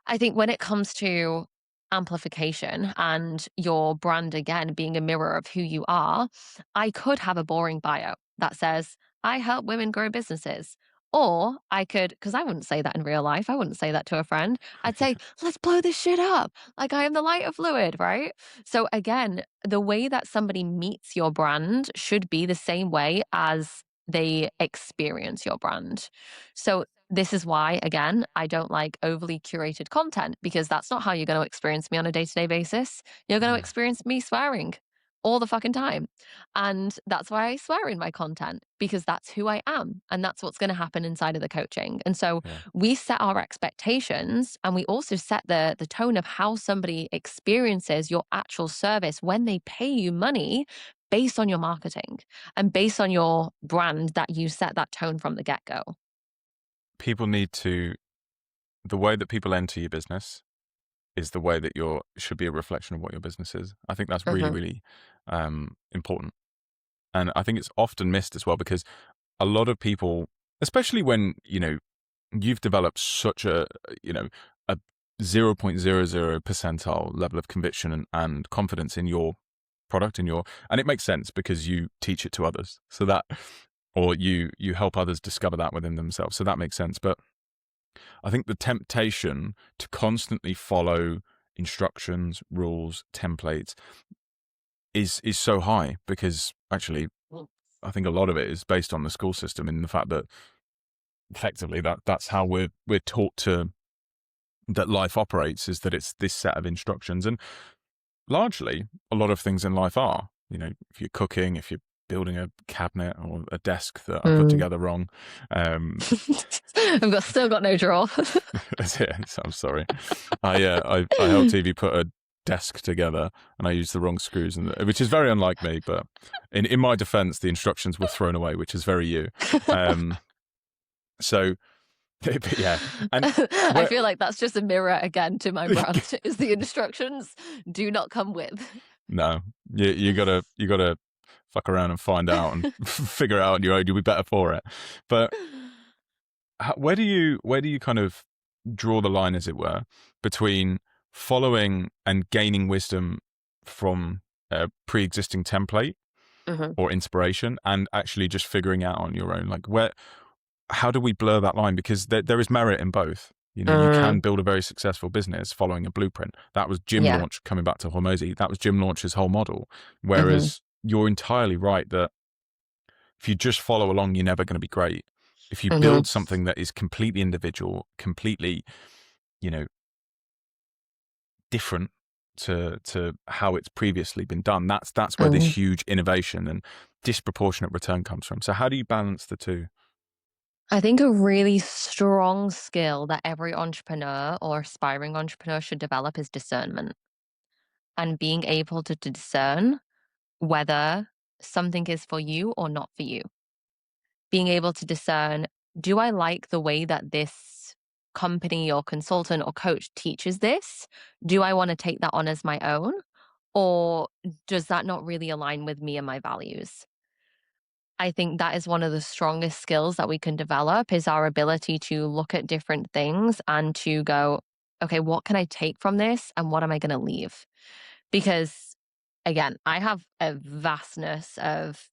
B: I think when it comes to amplification and your brand, again, being a mirror of who you are, I could have a boring bio that says, I help women grow businesses. Or I could, because I wouldn't say that in real life. I wouldn't say that to a friend. I'd say,
A: yeah.
B: let's blow this shit up. Like, I am the lighter fluid, right? So again, the way that somebody meets your brand should be the same way as they experience your brand. So this is why, again, I don't like overly curated content, because that's not how you're going to experience me on a day to day basis. You're going to
A: Mm,
B: experience me swearing all the fucking time. And that's why I swear in my content, because that's who I am. And that's what's going to happen inside of the coaching. And so
A: yeah.
B: we set our expectations, and we also set the tone of how somebody experiences your actual service when they pay you money, based on your marketing and based on your brand, that you set that tone from the get go.
A: People need to, the way that people enter your business is the way that your should be a reflection of what your business is. I think that's really, really important. And I think it's often missed as well, because a lot of people, especially when, you've developed such a 0.00 percentile level of conviction and confidence in your product, and it makes sense because you teach it to others. So that, or you help others discover that within themselves. So that makes sense. But I think the temptation to constantly follow instructions, rules, templates is so high, because actually I think a lot of it is based on the school system, in the fact that effectively that's how we're taught to, that life operates, is that it's this set of instructions. And largely a lot of things in life are, if you're cooking, if you're building a cabinet or a desk that I put
B: Mm.
A: together wrong,
B: Still got no draw.
A: that's it. So I'm sorry. I helped Evie put a desk together, and I used the wrong screws, which is very unlike me. But in my defense, the instructions were thrown away, which is very you. So, but yeah, and
B: I
A: where
B: feel like that's just a mirror again to my brand, is the instructions do not come with.
A: no, you gotta fuck around and find out and figure it out on your own. You'll be better for it. But where do you kind of draw the line, as it were, between following and gaining wisdom from a pre-existing template
B: Mhm.
A: or inspiration, and actually just figuring out on your own? Like, how do we blur that line? Because there is merit in both. You can
B: Mm,
A: build a very successful business following a blueprint. That was Jim
B: yeah.
A: Launch, coming back to Hormozy. That was Jim Launch's whole model.
B: Mhm.
A: Whereas you're entirely right that if you just follow along, you're never going to be great. If you
B: Mhm.
A: build something that is completely individual, completely, you know, different to how it's previously been done, that's where
B: Mhm.
A: this huge innovation and disproportionate return comes from. So how do you balance the two?
B: I think a really strong skill that every entrepreneur or aspiring entrepreneur should develop is discernment, and being able to discern whether something is for you or not for you. Being able to discern, do I like the way that this company or consultant or coach teaches this? Do I want to take that on as my own? Or does that not really align with me and my values? I think that is one of the strongest skills that we can develop, is our ability to look at different things and to go, okay, what can I take from this and what am I going to leave? Because again, I have a vastness of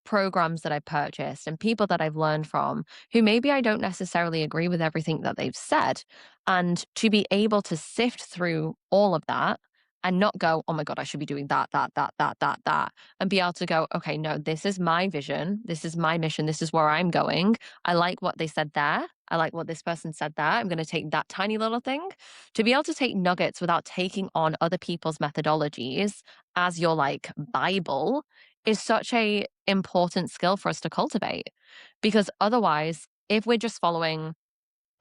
B: programs that I purchased and people that I've learned from, who maybe I don't necessarily agree with everything that they've said. And to be able to sift through all of that and not go, oh my God, I should be doing that, and be able to go, okay, no, this is my vision. This is my mission. This is where I'm going. I like what they said there. I like what this person said there. I'm going to take that tiny little thing. To be able to take nuggets without taking on other people's methodologies as your like Bible is such a important skill for us to cultivate. Because otherwise, if we're just following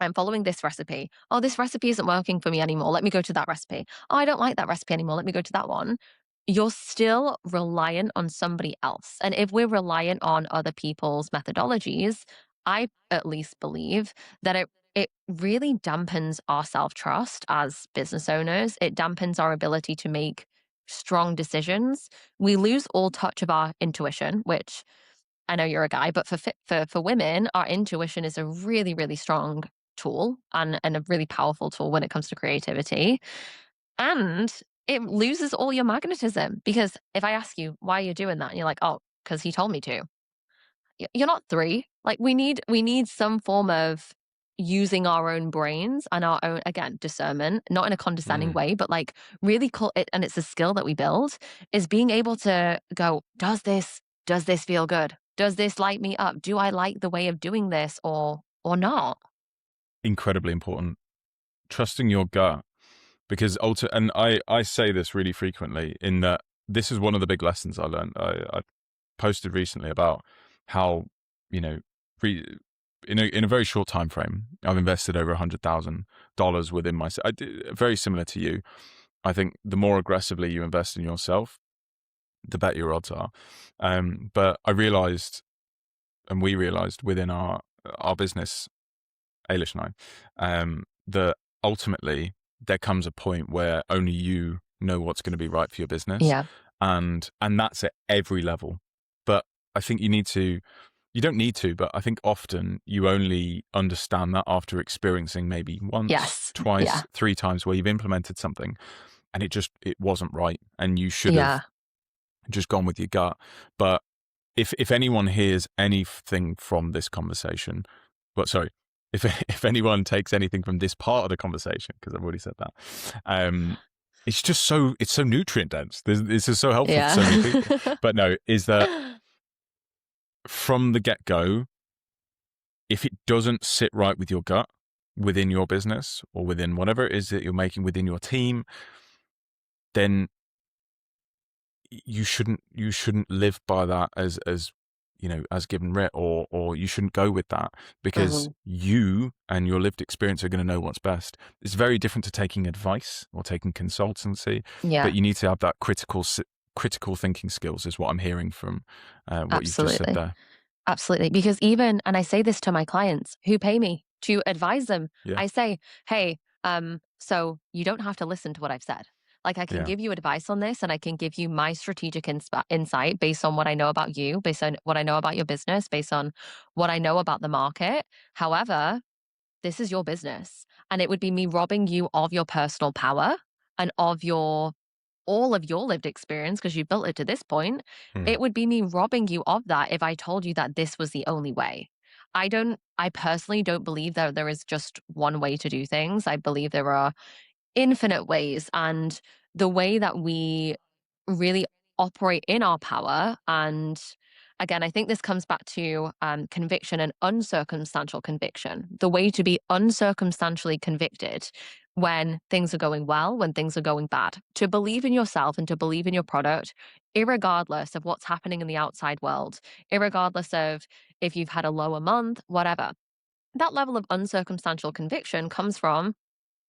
B: I'm following this recipe. Oh, this recipe isn't working for me anymore. Let me go to that recipe. Oh, I don't like that recipe anymore. Let me go to that one. You're still reliant on somebody else. And if we're reliant on other people's methodologies, I at least believe that it really dampens our self-trust as business owners. It dampens our ability to make strong decisions. We lose all touch of our intuition, which I know you're a guy, but for women, our intuition is a really, really strong tool and a really powerful tool when it comes to creativity. And it loses all your magnetism because if I ask you why you're doing that, and you're like, oh, because he told me to. You're not three. Like we need some form of using our own brains and our own again discernment, not in a condescending
A: Mm.
B: way, but like really cool. And it's a skill that we build is being able to go, does this feel good? Does this light me up? Do I like the way of doing this or not?
A: Incredibly important. Trusting your gut, because and I say this really frequently in that this is one of the big lessons I learned. I posted recently about how, you know, re, in a very short time frame, I've invested over $100,000 within myself. Very similar to you. I think the more aggressively you invest in yourself, the better your odds are. But I realized, and we realized within our business, Ailish and I, that ultimately there comes a point where only you know what's going to be right for your business,
B: Yeah.
A: and that's at every level. But I think you don't need to, but I think often you only understand that after experiencing maybe once,
B: Yes. Yeah.
A: twice, three times where you've implemented something and it wasn't right, and you should have
B: Yeah.
A: just gone with your gut. But if anyone hears anything from this conversation, well, sorry, if if anyone takes anything from this part of the conversation, because I've already said that, it's so nutrient dense. This is so helpful for so many people.
B: Yeah.
A: But no, is that from the get go, if it doesn't sit right with your gut within your business or within whatever it is that you're making within your team, then you shouldn't live by that as as given writ, or you shouldn't go with that, because
B: Mhm.
A: you and your lived experience are going to know what's best. It's very different to taking advice or taking consultancy, but
B: Yeah.
A: you need to have that critical thinking skills, is what I'm hearing from what you've just said
B: Absolutely.
A: there.
B: Absolutely. Because even, and I say this to my clients who pay me to advise them,
A: Yeah,
B: I say, hey, so you don't have to listen to what I've said. Like I can
A: yeah.
B: give you advice on this and I can give you my strategic insight based on what I know about you, based on what I know about your business, based on what I know about the market. However, this is your business. And it would be me robbing you of your personal power and of your all of your lived experience because you built it to this point.
A: Hmm.
B: It would be me robbing you of that if I told you that this was the only way. I personally don't believe that there is just one way to do things. I believe there are infinite ways. And the way that we really operate in our power, and again, I think this comes back to conviction and uncircumstantial conviction. The way to be uncircumstantially convicted when things are going well, when things are going bad, to believe in yourself and to believe in your product, irregardless of what's happening in the outside world, irregardless of if you've had a lower month, whatever. That level of uncircumstantial conviction comes from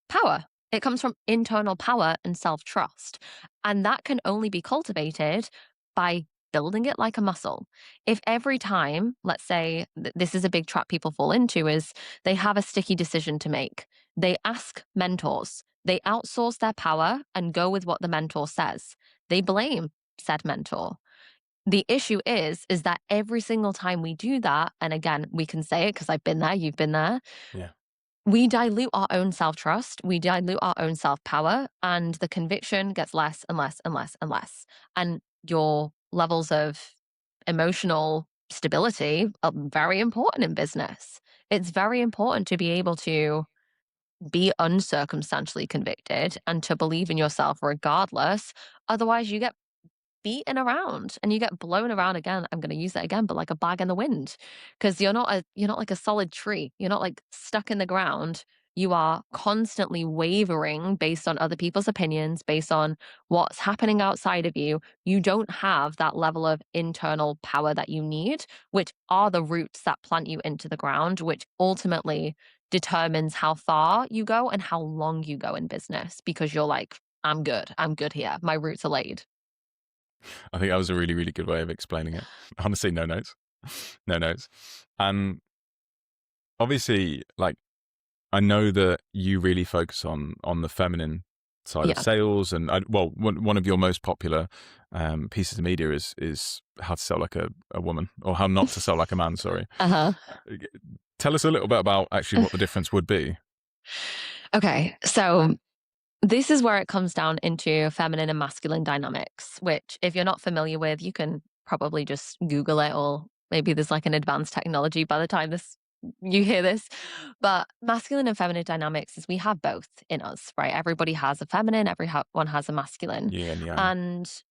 B: power. It comes from internal power and self trust. And that can only be cultivated by building it like a muscle. If every time, let's say, this is a big trap people fall into, is they have a sticky decision to make. They ask mentors, they outsource their power and go with what the mentor says. They blame said mentor. The issue is that every single time we do that, and again, we can say it because I've been there, you've been there,
A: Yeah.
B: we dilute our own self trust, we dilute our own self power, and the conviction gets less and less and less and less. And your levels of emotional stability are very important in business. It's very important to be able to be uncircumstantially convicted and to believe in yourself regardless. Otherwise, you get beaten around and you get blown around again. I'm going to use that again, but like a bag in the wind, because you're not like a solid tree. You're not like stuck in the ground. You are constantly wavering based on other people's opinions, based on what's happening outside of you. You don't have that level of internal power that you need, which are the roots that plant you into the ground, which ultimately determines how far you go and how long you go in business, because you're like, I'm good. I'm good here. My roots are laid.
A: I think that was a really, really good way of explaining it. Honestly, no notes. No notes. And obviously, like, I know that you really focus on the feminine side of
B: Yeah.
A: sales, and well, one of your most popular pieces of media is how to sell like a woman, or how not to sell like a man. Sorry.
B: Uh
A: Tell us a little bit about actually
B: huh.
A: what the difference would be.
B: Okay. So this is where it comes down into feminine and masculine dynamics, which, if you're not familiar with, you can probably just Google it, or maybe there's like an advanced technology by the time this you hear this. But masculine and feminine dynamics is we have both in us, right? Everybody has a feminine, everyone has a masculine.
A: Yin and yang.
B: And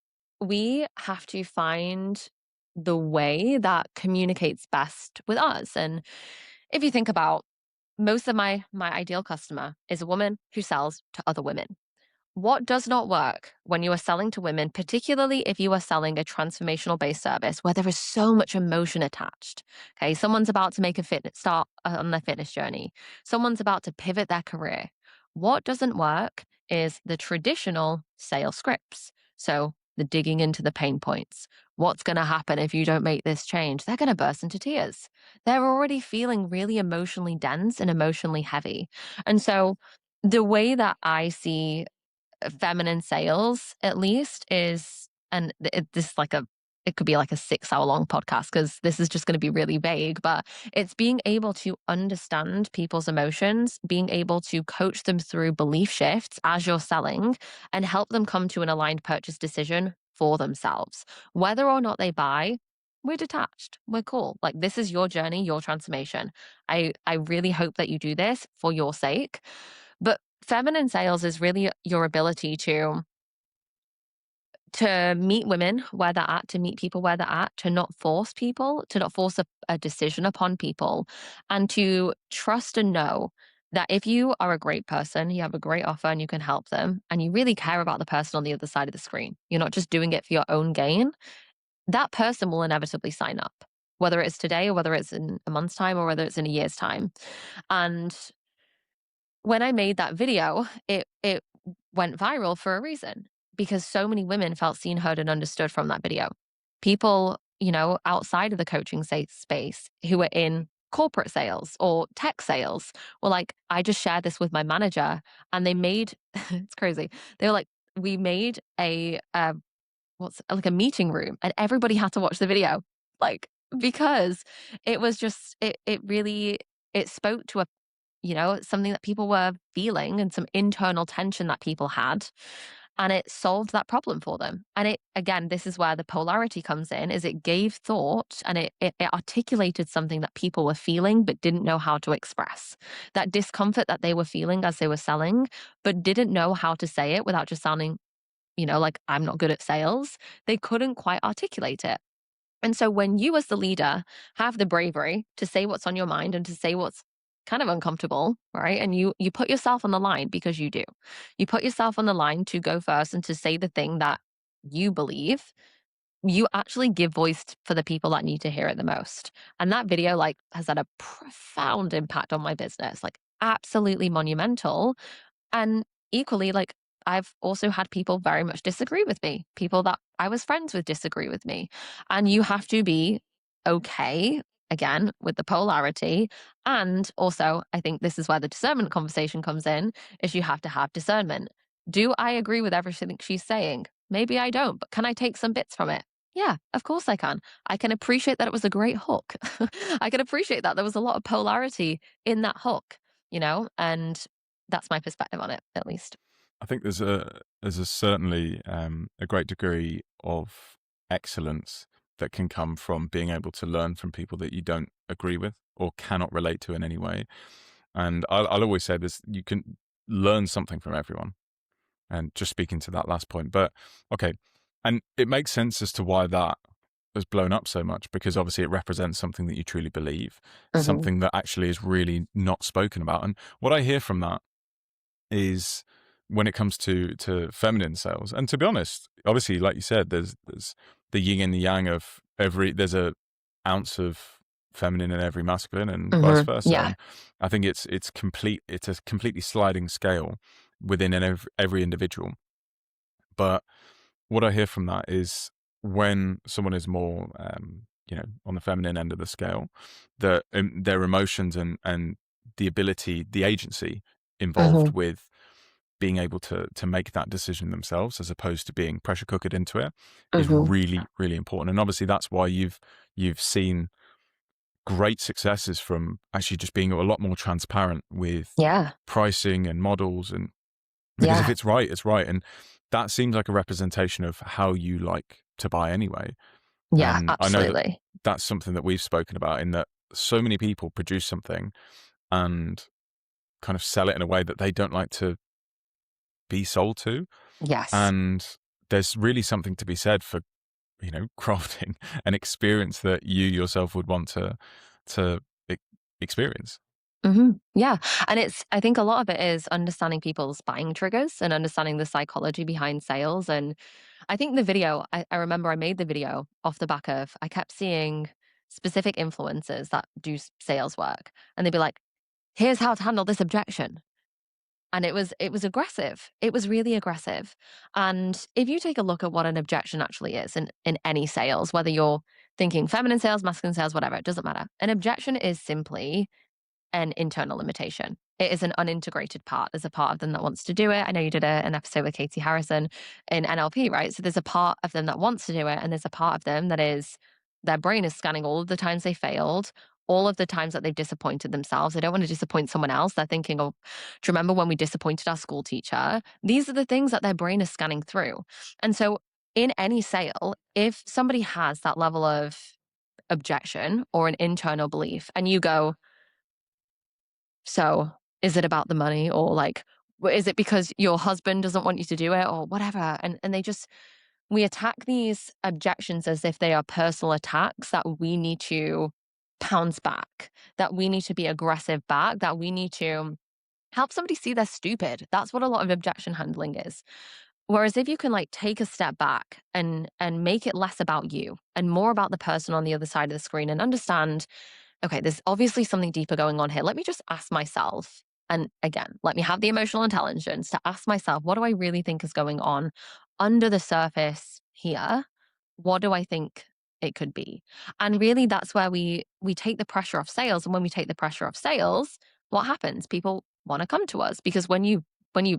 B: we have to find the way that communicates best with us. And if you think about, most of my ideal customer is a woman who sells to other women. What does not work when you are selling to women, particularly if you are selling a transformational based service where there is so much emotion attached? Okay, someone's about to make a fitness start on their fitness journey. Someone's about to pivot their career. What doesn't work is the traditional sales scripts. So the digging into the pain points. What's going to happen if you don't make this change? They're going to burst into tears. They're already feeling really emotionally dense and emotionally heavy. And so the way that I see feminine sales, at least, is, and this like a, it could be like a 6 hour long podcast because this is just going to be really vague, but it's being able to understand people's emotions, being able to coach them through belief shifts as you're selling, and help them come to an aligned purchase decision for themselves. Whether or not they buy, we're detached. We're cool. Like, this is your journey, your transformation. I really hope that you do this for your sake. But feminine sales is really your ability to meet women where they're at, to meet people where they're at, to not force people, to not force a decision upon people, and to trust and know that if you are a great person, you have a great offer and you can help them, and you really care about the person on the other side of the screen, you're not just doing it for your own gain, that person will inevitably sign up, whether it's today or whether it's in a month's time or whether it's in a year's time. And when I made that video, it went viral for a reason, because so many women felt seen, heard, and understood from that video. People, outside of the coaching space who were in corporate sales or tech sales were like, I just shared this with my manager, and they made it's crazy. They were like, we made a what's like a meeting room, and everybody had to watch the video, like, because it was just it really, it spoke to a, something that people were feeling and some internal tension that people had. And it solved that problem for them. And it, again, this is where the polarity comes in, is it gave thought, and it articulated something that people were feeling but didn't know how to express. That discomfort that they were feeling as they were selling, but didn't know how to say it without just sounding, like, I'm not good at sales. They couldn't quite articulate it. And so when you, as the leader, have the bravery to say what's on your mind and to say what's kind of uncomfortable, right? And you put yourself on the line, because you do. You put yourself on the line to go first and to say the thing that you believe. You actually give voice for the people that need to hear it the most. And that video, like, has had a profound impact on my business, like, absolutely monumental. And equally, like, I've also had people very much disagree with me. People that I was friends with disagree with me. And you have to be okay, again, with the polarity. And also, I think this is where the discernment conversation comes in, is you have to have discernment. Do I agree with everything she's saying? Maybe I don't, but can I take some bits from it? Yeah, of course I can. I can appreciate that it was a great hook. I can appreciate that there was a lot of polarity in that hook, and that's my perspective on it, at least.
A: I think there's a certainly a great degree of excellence that can come from being able to learn from people that you don't agree with or cannot relate to in any way. And I'll always say this: you can learn something from everyone. And just speaking to that last point, but okay, And it makes sense as to why that has blown up so much, because obviously it represents something that you truly believe,
B: Mhm.
A: something that actually is really not spoken about. And what I hear from that is, when it comes to feminine sales, and to be honest, obviously, like you said, there's the yin and the yang of there's a ounce of feminine in every masculine, and vice
B: Mhm.
A: versa.
B: Yeah.
A: And I think it's a completely sliding scale within every individual. But what I hear from that is, when someone is more, on the feminine end of the scale, that their emotions and the ability, the agency involved
B: Mhm.
A: with being able to make that decision themselves, as opposed to being pressure cookered into it, is
B: Mhm.
A: really, really important. And obviously that's why you've seen great successes from actually just being a lot more transparent with
B: Yeah.
A: pricing and models, and because if
B: Yeah.
A: it's right, it's right. And that seems like a representation of how you like to buy anyway.
B: Yeah,
A: And I know that
B: absolutely.
A: that's something that we've spoken about, in that so many people produce something and kind of sell it in a way that they don't like to be sold to.
B: Yes.
A: And there's really something to be said for, crafting an experience that you yourself would want to e- experience.
B: Yeah. And I think a lot of it is understanding people's buying triggers and understanding the psychology behind sales. And I think the video, I remember I made the video off the back of, I kept seeing specific influencers that do sales work. And they'd be like, here's how to handle this objection. And it was aggressive. It was really aggressive. And if you take a look at what an objection actually is in any sales, whether you're thinking feminine sales, masculine sales, whatever, it doesn't matter. An objection is simply an internal limitation. It is an unintegrated part. There's a part of them that wants to do it. I know you did an episode with Katie Harrison in NLP, right? So there's a part of them that wants to do it, and there's a part of them that is, their brain is scanning all of the times they failed, all of the times that they've disappointed themselves. They don't want to disappoint someone else. They're thinking, oh, do you remember when we disappointed our school teacher? These are the things that their brain is scanning through. And so in any sale, if somebody has that level of objection or an internal belief, and you go, so, is it about the money, or like, is it because your husband doesn't want you to do it, or whatever? And they just, we attack these objections as if they are personal attacks that we need to pounce back, that we need to be aggressive back, that we need to help somebody see they're stupid. That's what a lot of objection handling is. Whereas if you can like take a step back and make it less about you and more about the person on the other side of the screen, and understand, okay, there's obviously something deeper going on here. Let me just ask myself. And again, let me have the emotional intelligence to ask myself, what do I really think is going on under the surface here? What do I think it could be? And really that's where we take the pressure off sales. And when we take the pressure off sales, what happens? People want to come to us, because when you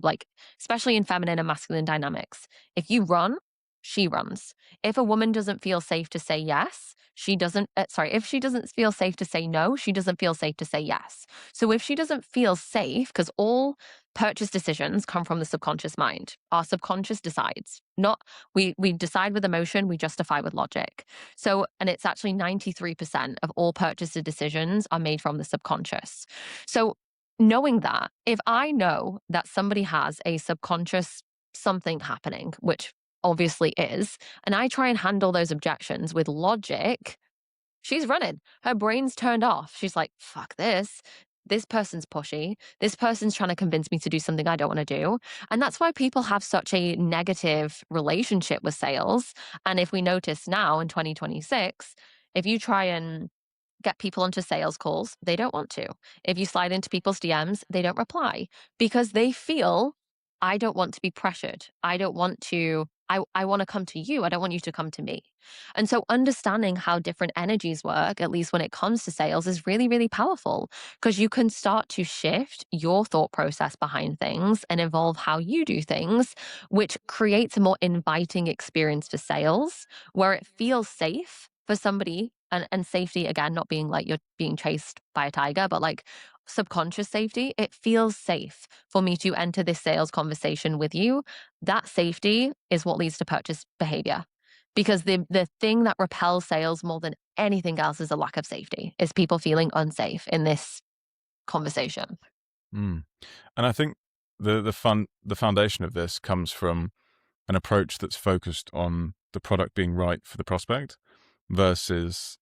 B: like, especially in feminine and masculine dynamics, if you run, she runs. If a woman doesn't feel safe to say yes, she doesn't, if she doesn't feel safe to say no, she doesn't feel safe to say yes. So if she doesn't feel safe, because all purchase decisions come from the subconscious mind. Our subconscious decides. Not we decide with emotion, we justify with logic. So, and it's actually 93% of all purchase decisions are made from the subconscious. So, knowing that, if I know that somebody has a subconscious something happening, which obviously is, and I try and handle those objections with logic, she's running. Her brain's turned off. She's like, fuck this. This person's pushy. This person's trying to convince me to do something I don't want to do. And that's why people have such a negative relationship with sales. And if we notice now in 2026, if you try and get people onto sales calls, they don't want to. If you slide into people's DMs, they don't reply, because they feel, I don't want to be pressured. I don't want to, I want to come to you. I don't want you to come to me. And so understanding how different energies work, at least when it comes to sales, is really, really powerful, because you can start to shift your thought process behind things and evolve how you do things, which creates a more inviting experience for sales, where it feels safe for somebody. And safety, again, not being like you're being chased by a tiger, but like subconscious safety. It feels safe for me to enter this sales conversation with you. That safety is what leads to purchase behavior, because the thing that repels sales more than anything else is a lack of safety, is people feeling unsafe in this conversation.
A: Mm. And I think the foundation of this comes from an approach that's focused on the product being right for the prospect versus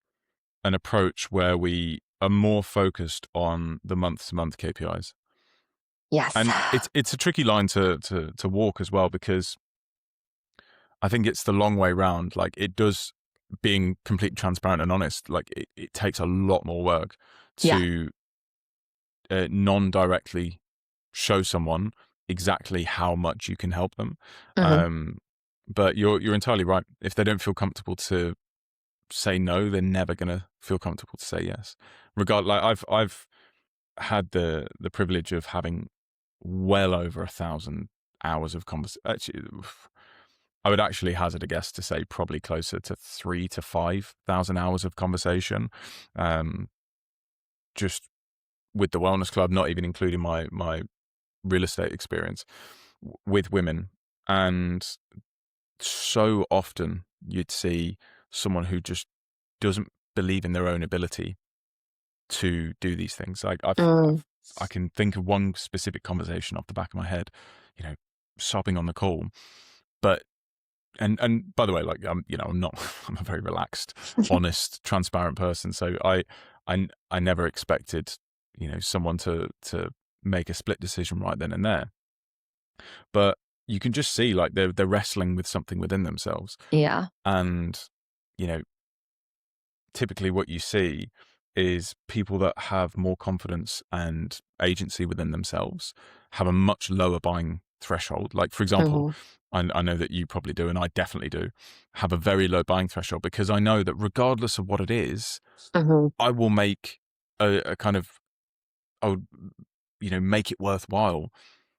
A: an approach where we are more focused on the month-to-month KPIs.
B: Yes.
A: And it's a tricky line to walk as well, because I think it's the long way round. Like, it does, being completely transparent and honest, like it takes a lot more work
B: Yeah.
A: to non-directly show someone exactly how much you can help them.
B: Mhm.
A: But you're entirely right. If they don't feel comfortable to say no, they're never gonna feel comfortable to say yes. Like, I've had the privilege of having well over 1,000 hours of conversation. Actually, I would actually hazard a guess to say probably closer to 3,000 to 5,000 hours of conversation, um, just with the wellness club, not even including my real estate experience with women. And so often you'd see someone who just doesn't believe in their own ability to do these things. Like,
B: Mm.
A: I can think of one specific conversation off the back of my head, sobbing on the call. But and by the way, like, I'm not I'm a very relaxed, honest, transparent person. So I never expected, someone to make a split decision right then and there. But you can just see, like, they're wrestling with something within themselves.
B: Yeah.
A: And, you know, typically what you see is people that have more confidence and agency within themselves have a much lower buying threshold. Like, for example,
B: Mhm.
A: I know that you probably do, and I definitely do, have a very low buying threshold, because I know that regardless of what it is,
B: Mhm.
A: I will make a kind of, I'll, make it worthwhile.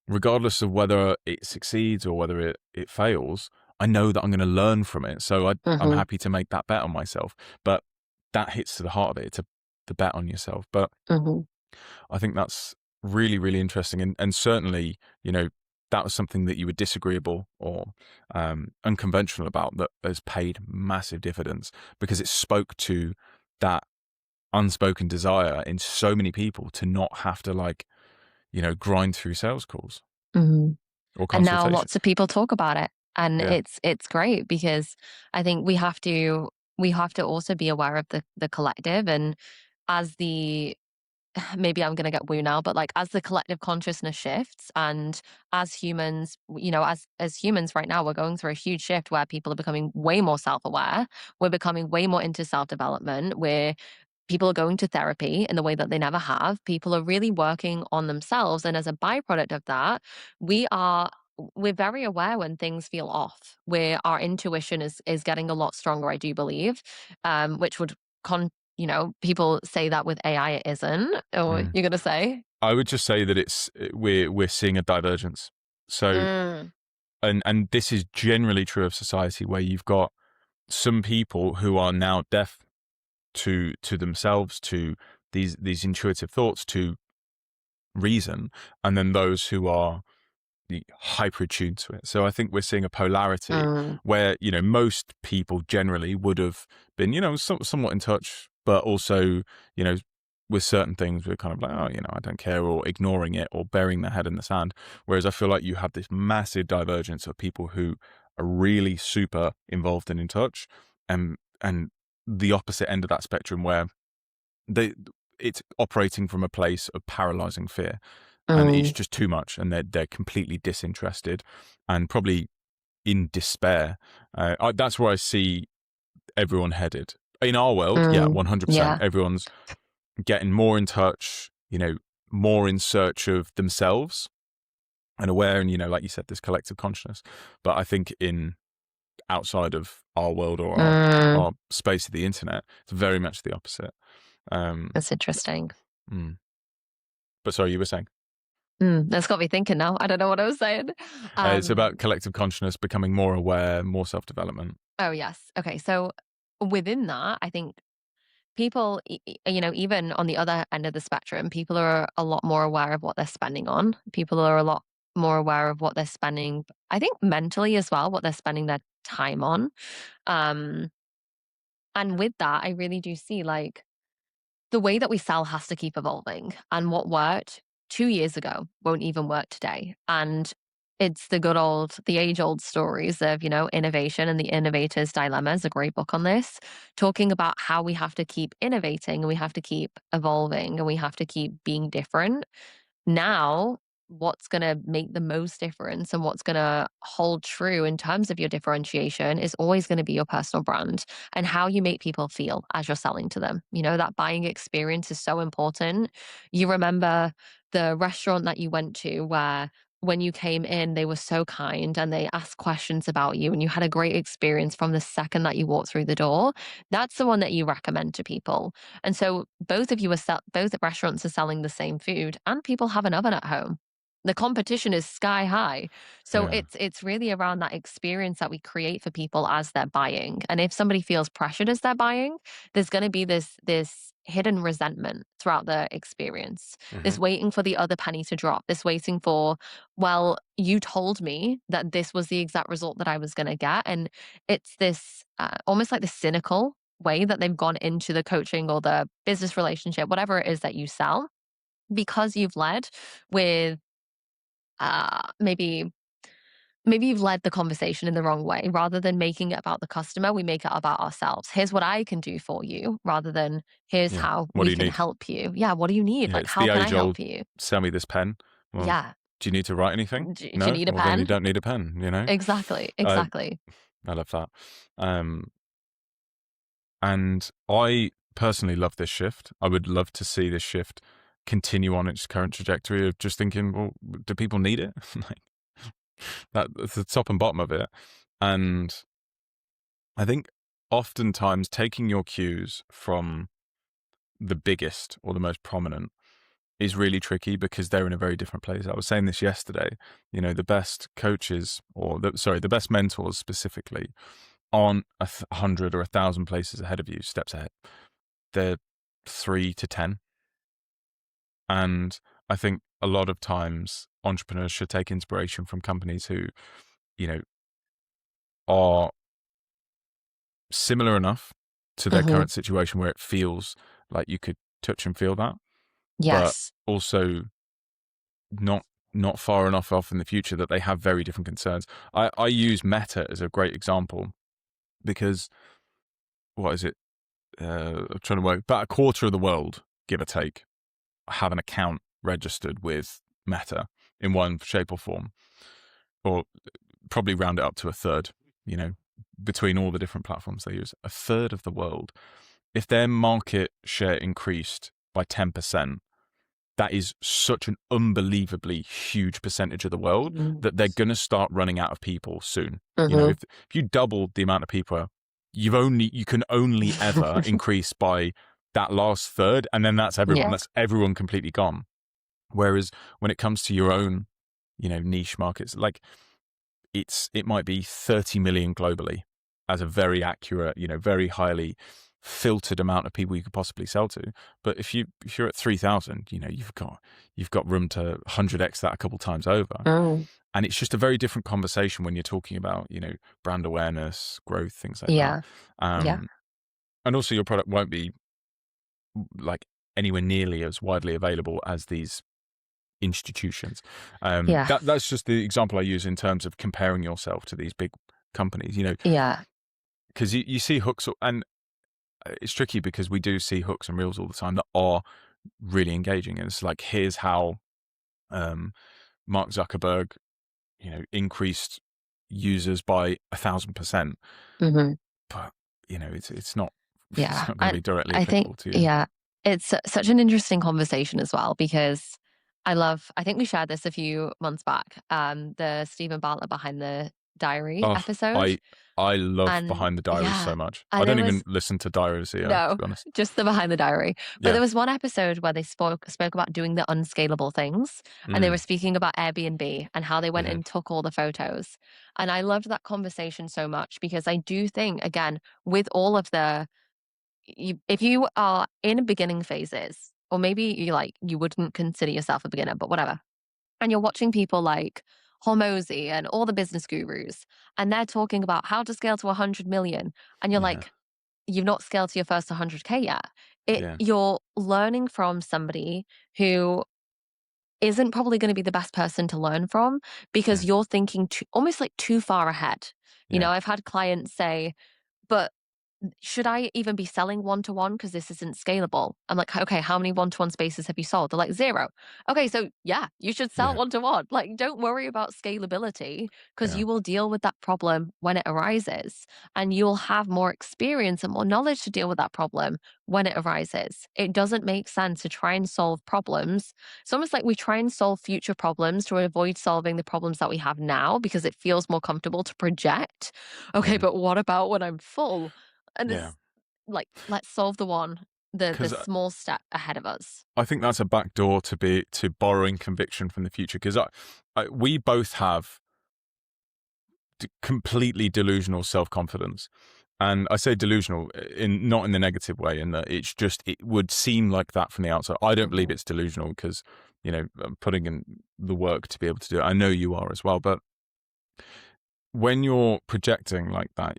A: Regardless of whether it succeeds or whether it fails, I know that I'm going to learn from it. So I'm
B: Mhm.
A: happy to make that bet on myself. But that hits to the heart of it. It's the bet on yourself. But
B: Mhm.
A: I think that's really, really interesting. And certainly, that was something that you were disagreeable or unconventional about, that has paid massive dividends, because it spoke to that unspoken desire in so many people to not have to, like, grind through sales calls
B: Mhm.
A: or
B: And now
A: consultations.
B: lots of people talk about it, and
A: Yeah.
B: it's great because I think we have to also be aware of the collective, and as the maybe I'm gonna get woo now, but, like, as the collective consciousness shifts, and as humans, as humans right now, we're going through a huge shift where people are becoming way more self-aware. We're becoming way more into self-development. People are going to therapy in the way that they never have. People are really working on themselves. And as a byproduct of that, we are we're very aware when things feel off. Where our intuition is getting a lot stronger, I do believe. Which would people say that with AI it isn't. Or
A: Mm.
B: you're gonna say?
A: I would just say that we're seeing a divergence. So,
B: Mm,
A: and this is generally true of society, where you've got some people who are now deaf to themselves, to these intuitive thoughts, to reason, and then those who are hyper attuned to it. So I think we're seeing a polarity
B: mm,
A: where, most people generally would have been, somewhat in touch, but also, you know, with certain things, we're kind of like, oh, I don't care, or ignoring it, or burying their head in the sand. Whereas I feel like you have this massive divergence of people who are really super involved and in touch, and the opposite end of that spectrum, where they it's operating from a place of paralyzing fear, and it's
B: mm,
A: just too much, and they're completely disinterested and probably in despair. That's where I see everyone headed in our world. Yeah,
B: mm.
A: 100%.
B: Yeah.
A: Everyone's getting more in touch, more in search of themselves and aware, and like you said, this collective consciousness. But I think in outside of our world, or our
B: Mm,
A: our space of the internet, it's very much the opposite. Um,
B: that's interesting.
A: mm. But sorry, you were saying.
B: That's got me thinking now. I don't know what I was saying.
A: It's about
B: Um,
A: collective consciousness, becoming more aware, more self-development.
B: Oh, yes. Okay. So within that, I think people, even on the other end of the spectrum, people are a lot more aware of what they're spending on. People are a lot more aware of what they're spending, I think mentally as well, what they're spending their time on. Um, and with that, I really do see like the way that we sell has to keep evolving. And what worked 2 years ago won't even work today. And It's the age old stories of, innovation and the innovator's dilemma is a great book on this, talking about how we have to keep innovating and we have to keep evolving and we have to keep being different. Now, what's going to make the most difference and what's going to hold true in terms of your differentiation is always going to be your personal brand and how you make people feel as you're selling to them. That buying experience is so important. You remember the restaurant that you went to where when you came in, they were so kind and they asked questions about you and you had a great experience from the second that you walked through the door. That's the one that you recommend to people. And so both restaurants are selling the same food and people have an oven at home. The competition is sky high. So
A: Yeah.
B: it's really around that experience that we create for people as they're buying. And if somebody feels pressured as they're buying, there's going to be this hidden resentment throughout the experience.
A: Hmm.
B: This waiting for the other penny to drop, this waiting for, well, you told me that this was the exact result that I was going to get. And it's this almost like the cynical way that they've gone into the coaching or the business relationship, whatever it is that you sell, because you've led with maybe you've led the conversation in the wrong way. Rather than making it about the customer, we make it about ourselves. Here's what I can do for you, rather than here's
A: Yeah.
B: how
A: What do
B: we
A: you
B: can
A: need?
B: help you. Yeah, what do you need?
A: Yeah,
B: Like,
A: it's
B: how
A: the
B: can I
A: age old
B: help you?
A: sell me this pen. Well,
B: Yeah.
A: do you need to write anything?
B: Do you
A: No?
B: need a
A: Well, then you
B: pen?
A: don't need a pen, you know?
B: Exactly.
A: I
B: Exactly.
A: I love that. Um, and I personally love this shift. I would love to see this shift continue on its current trajectory of just thinking, well, do people need it? Like that's the top and bottom of it. And I think oftentimes taking your cues from the biggest or the most prominent is really tricky because they're in a very different place. I was saying this yesterday. The best coaches the best mentors specifically aren't 100 or 1,000 places ahead of you, steps ahead. They're 3 to 10. And I think a lot of times entrepreneurs should take inspiration from companies who, you know, are similar enough to their
B: Hmm.
A: current situation where it feels like you could touch and feel that, but
B: Yes.
A: also not not far enough off in the future that they have very different concerns. I use Meta as a great example because what is it? I'm trying to work. About a quarter of the world, give or take, have an account registered with Meta in one shape or form, or probably round it up to a third. You know, between all the different platforms they use, a third of the world. If their market share increased by 10%, that is such an unbelievably huge percentage of the world that they're going to start running out of people soon.
B: Mm-hmm.
A: If you doubled the amount of people, you can only ever increase by that last third, and then that's everyone.
B: Yeah.
A: That's everyone completely gone. Whereas when it comes to your own, niche markets, like it might be 30 million globally as a very accurate, very highly filtered amount of people you could possibly sell to. But if you're at 3,000, you've got room to 100x that a couple times over.
B: Mm.
A: And it's just a very different conversation when you're talking about, brand awareness, growth, things like that.
B: Yeah. Yeah.
A: And also your product won't be like anywhere nearly as widely available as these institutions.
B: Yeah.
A: That's just the example I use in terms of comparing yourself to these big companies,
B: Yeah.
A: because you see hooks, and it's tricky because we do see hooks and reels all the time that are really engaging. And it's like, here's how um, Mark Zuckerberg, increased users by 1,000%.
B: Hmm.
A: But, it's not, it's
B: Yeah.
A: not going to
B: And
A: be directly
B: I think,
A: applicable to you.
B: yeah, it's such an interesting conversation as well because I think we shared this a few months back, the Stephen Bartlett Behind the Diary
A: Oh,
B: episode.
A: I love
B: And
A: Behind the Diaries
B: yeah,
A: so much. I
B: and there
A: don't
B: was
A: even listen to Diaries here, to
B: no,
A: be honest.
B: just the Behind the Diary. But
A: Yeah.
B: there was one episode where they spoke about doing the unscalable things, and they were
A: Mm.
B: speaking about Airbnb and how they went
A: Hmm.
B: and took all the photos. And I loved that conversation so much because I do think, again, with all of if you are in beginning phases, or maybe you wouldn't consider yourself a beginner, but whatever, and you're watching people like Hormozy and all the business gurus, and they're talking about how to scale to 100 million, and you're
A: Yeah.
B: like, you've not scaled to your first 100K yet.
A: Yeah.
B: You're learning from somebody who isn't probably going to be the best person to learn from because
A: Mm,
B: you're thinking almost like too far ahead.
A: yeah,
B: I've had clients say, but should I even be selling one to one? Because this isn't scalable. I'm like, okay, how many one to one spaces have you sold? They're like, zero. Okay, so yeah, you should sell
A: yeah,
B: one to one. Like, don't worry about scalability because
A: yeah,
B: you will deal with that problem when it arises and you'll have more experience and more knowledge to deal with that problem when it arises. It doesn't make sense to try and solve problems. It's almost like we try and solve future problems to avoid solving the problems that we have now because it feels more comfortable to project. Okay,
A: mm,
B: but what about when I'm full? And
A: yeah.
B: it's like, let's solve the
A: Because
B: small step ahead of us.
A: I think that's a backdoor to borrowing conviction from the future. Because we both have completely delusional self confidence, and I say delusional in not in the negative way, in that it would seem like that from the outside. I don't believe
B: Mhm,
A: it's delusional because I'm putting in the work to be able to do it. I know you are as well, but when you're projecting like that,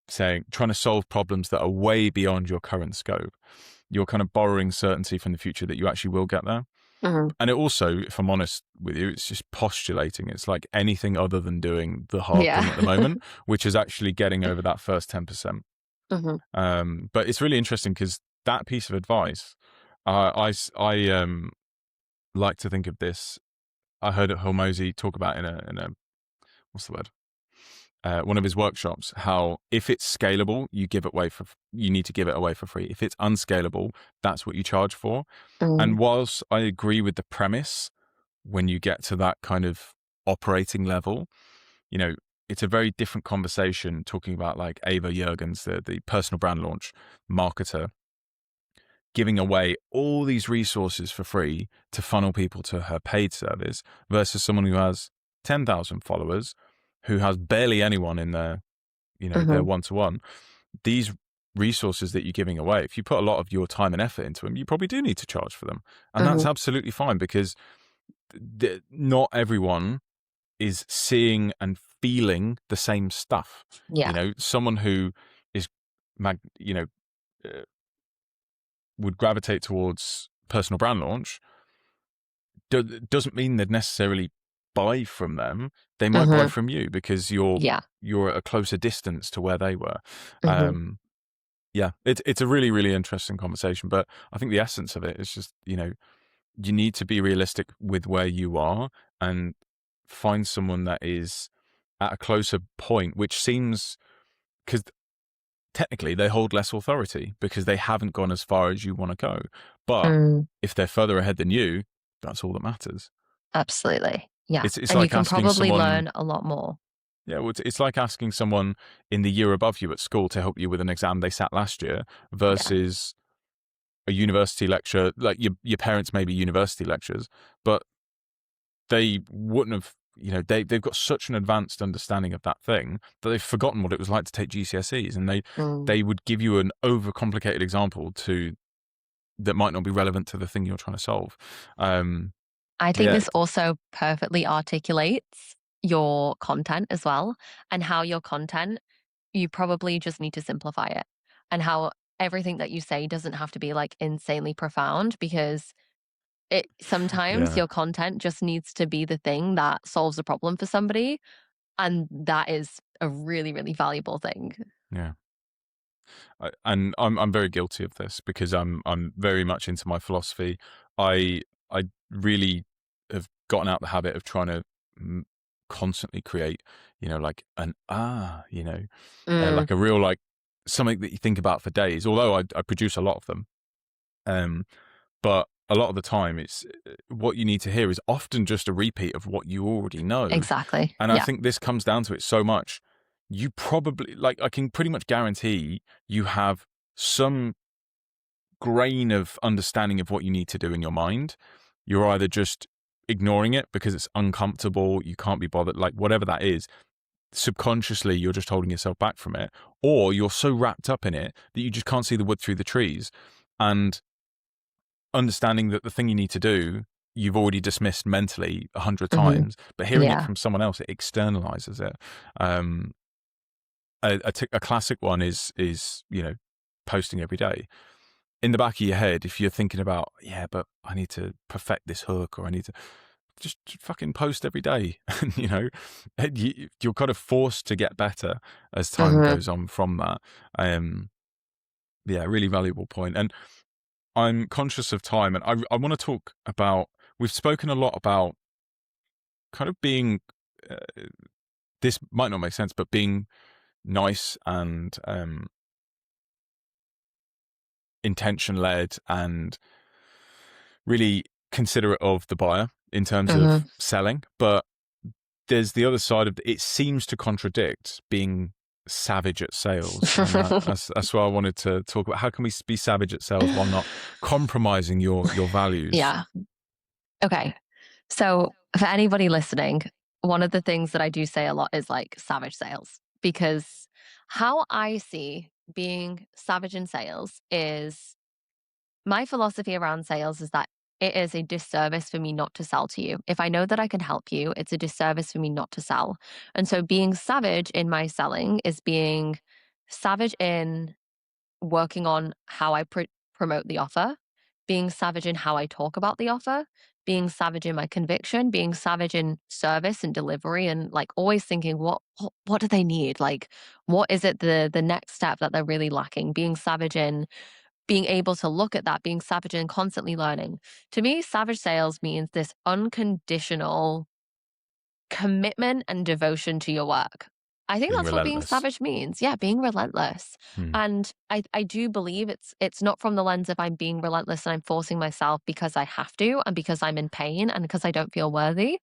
A: saying trying to solve problems that are way beyond your current scope, you're kind of borrowing certainty from the future that you actually will get there.
B: mhm.
A: And it also, if I'm honest with you, it's just postulating. It's like anything other than doing the hard
B: Yeah.
A: thing at the moment, which is actually getting over that first 10%.
B: Mhm,
A: But it's really interesting because that piece of advice, I like to think of this. I heard it Hormozy talk about in a what's the word? One of his workshops, how if it's scalable, you need to give it away for free. If it's unscalable, that's what you charge for.
B: mm,
A: And whilst I agree with the premise, when you get to that kind of operating level, you know, it's a very different conversation talking about like Ava Jurgens, the personal brand launch marketer, giving away all these resources for free to funnel people to her paid service versus someone who has 10,000 followers, who has barely anyone in their
B: mhm,
A: one-to-one. These resources that you're giving away, if you put a lot of your time and effort into them, you probably do need to charge for them. And that's
B: mhm.
A: absolutely fine because not everyone is seeing and feeling the same stuff.
B: Yeah.
A: Someone who is, mag, you know, uh, would gravitate towards personal brand launch doesn't mean they'd necessarily buy from them. They might buy
B: Mhm.
A: from you because you're
B: Yeah.
A: you're at a closer distance to where they were.
B: Mhm,
A: Um, yeah, it's a really, really interesting conversation. But I think the essence of it is just, you need to be realistic with where you are and find someone that is at a closer point, which seems, because technically they hold less authority because they haven't gone as far as you want to go. But
B: mm,
A: if they're further ahead than you, that's all that matters.
B: absolutely. Yeah,
A: It's
B: and you
A: like
B: can
A: asking
B: probably
A: someone,
B: learn a lot more.
A: yeah, well, it's like asking someone in the year above you at school to help you with an exam they sat last year
B: Yeah.
A: versus a university lecture. Like your parents may be university lecturers, but they wouldn't have, they've got such an advanced understanding of that thing that they've forgotten what it was like to take GCSEs, and
B: Mm.
A: they would give you an overcomplicated example that might not be relevant to the thing you're trying to solve. Um,
B: I think
A: yeah,
B: this also perfectly articulates your content as well, and how your content, you probably just need to simplify it, and how everything that you say doesn't have to be like insanely profound because it sometimes
A: yeah,
B: your content just needs to be the thing that solves a problem for somebody, and that is a really, really valuable thing.
A: yeah. And I'm very guilty of this because I'm very much into my philosophy. I really have gotten out the habit of trying to mm, constantly create, like
B: Mm,
A: like a real like something that you think about for days. Although I produce a lot of them, um, but a lot of the time it's what you need to hear is often just a repeat of what you already know.
B: exactly.
A: And I
B: Yeah.
A: think this comes down to it so much. You probably, like, I can pretty much guarantee you have some grain of understanding of what you need to do in your mind. You're either just ignoring it because it's uncomfortable, you can't be bothered, like whatever that is. Subconsciously, you're just holding yourself back from it, or you're so wrapped up in it that you just can't see the wood through the trees. And understanding that the thing you need to do, you've already dismissed mentally 100
B: Mhm.
A: times, but hearing it
B: Yeah.
A: from someone else, it externalizes it. Um, a classic one is posting every day. in the back of your head, if you're thinking about, yeah, but I need to perfect this hook, or I need to just fucking post every day, and you're kind of forced to get better as time
B: Mhm.
A: goes on from that. Yeah, really valuable point. And I'm conscious of time, and I want to talk about, we've spoken a lot about kind of being, uh, this might not make sense, but being nice and intention led and really considerate of the buyer in terms of
B: Mhm.
A: selling. But there's the other side of it seems to contradict being savage at sales, and that's why I wanted to talk about how can we be savage at sales while not compromising your values.
B: Yeah. Okay. So, for anybody listening, one of the things that I do say a lot is like savage sales, because how I see being savage in sales is, my philosophy around sales is that it is a disservice for me not to sell to you. If I know that I can help you, it's a disservice for me not to sell. And so being savage in my selling is being savage in working on how I promote the offer, being savage in how I talk about the offer, being savage in my conviction, being savage in service and delivery, and like always thinking what do they need? Like what is it the next step that they're really lacking? Being savage in being able to look at that, being savage and constantly learning. To me, savage sales means this unconditional commitment and devotion to your work. I think
A: Being
B: that's what being
A: relentless.
B: savage means. Yeah, being relentless.
A: Hmm.
B: And I do believe it's not from the lens of I'm being relentless and I'm forcing myself because I have to and because I'm in pain and because I don't feel worthy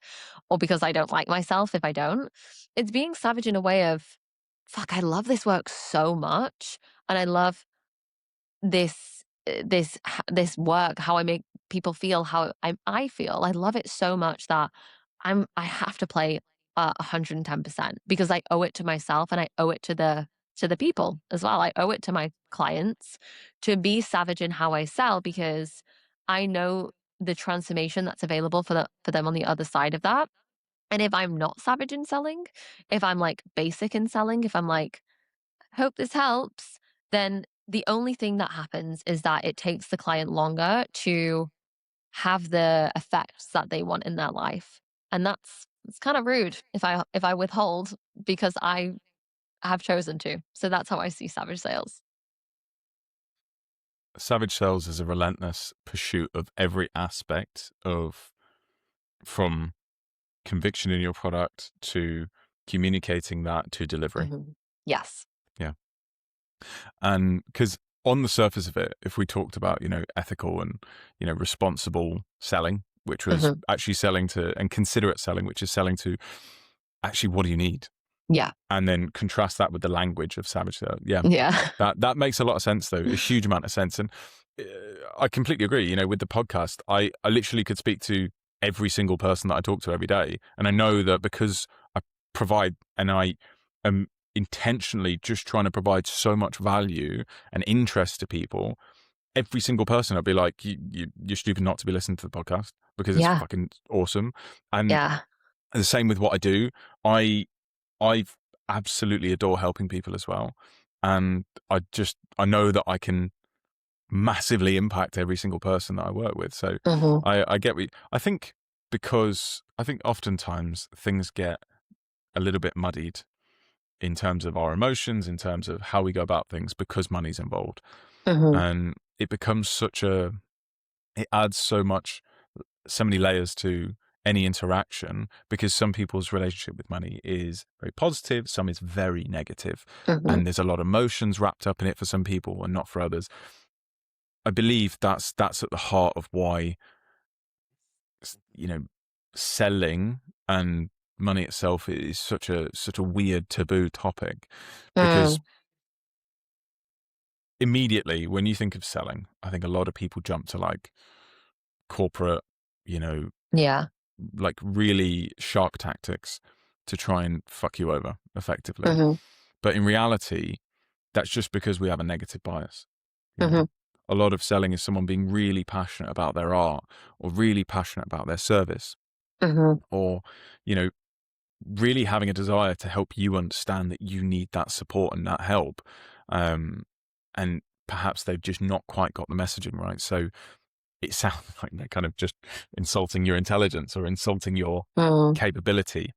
B: or because I don't like myself if I don't. It's being savage in a way of, fuck, I love this work so much and I love this work, how I make people feel, how I feel. I love it so much that I have to play 110% because I owe it to myself and I owe it to the people as well. I owe it to my clients to be savage in how I sell because I know the transformation that's available for them on the other side of that. And if I'm not savage in selling, if I'm like basic in selling, if I'm like hope this helps, then the only thing that happens is that it takes the client longer to have the effects that they want in their life. And that's it's kind of rude if I withhold because I have chosen to. So that's how I see savage sales.
A: Savage sales is a relentless pursuit of every aspect of, from conviction in your product to communicating that to delivery.
B: Mhm. Yes.
A: Yeah. And because on the surface of it, if we talked about, ethical and, responsible selling, which was
B: Mhm.
A: actually selling to, and considerate selling, which is selling to actually, what do you need?
B: Yeah.
A: And then contrast that with the language of savage sales. Yeah.
B: Yeah.
A: That makes a lot of sense, though, a huge amount of sense. And uh, I completely agree. With the podcast, I literally could speak to every single person that I talk to every day. And I know that because I provide, and I am intentionally just trying to provide so much value and interest to people, every single person I'd be like, you're stupid not to be listening to the podcast because it's
B: Yeah.
A: fucking awesome. And
B: Yeah.
A: the same with what I do. I absolutely adore helping people as well. And I know that I can massively impact every single person that I work with. So
B: Mhm.
A: I get I think, because I think oftentimes things get a little bit muddied in terms of our emotions, in terms of how we go about things, because money's involved.
B: Mhm.
A: And it becomes it adds so many layers to any interaction, because some people's relationship with money is very positive, some is very negative,
B: Mhm.
A: and there's a lot of emotions wrapped up in it for some people and not for others. I believe that's at the heart of why, you know selling and money itself is such a weird taboo topic, because
B: Mm.
A: immediately when you think of selling, I think a lot of people jump to like corporate, you know
B: Yeah.
A: like really sharp tactics to try and fuck you over effectively.
B: Mhm.
A: But in reality, that's just because we have a negative bias. You know,
B: Mhm.
A: a lot of selling is someone being really passionate about their art, or really passionate about their service,
B: Mhm.
A: or, you know, really having a desire to help you understand that you need that support and that help. And perhaps they've just not quite got the messaging right. So it sounds like they're kind of just insulting your intelligence or insulting your
B: Mm.
A: capability.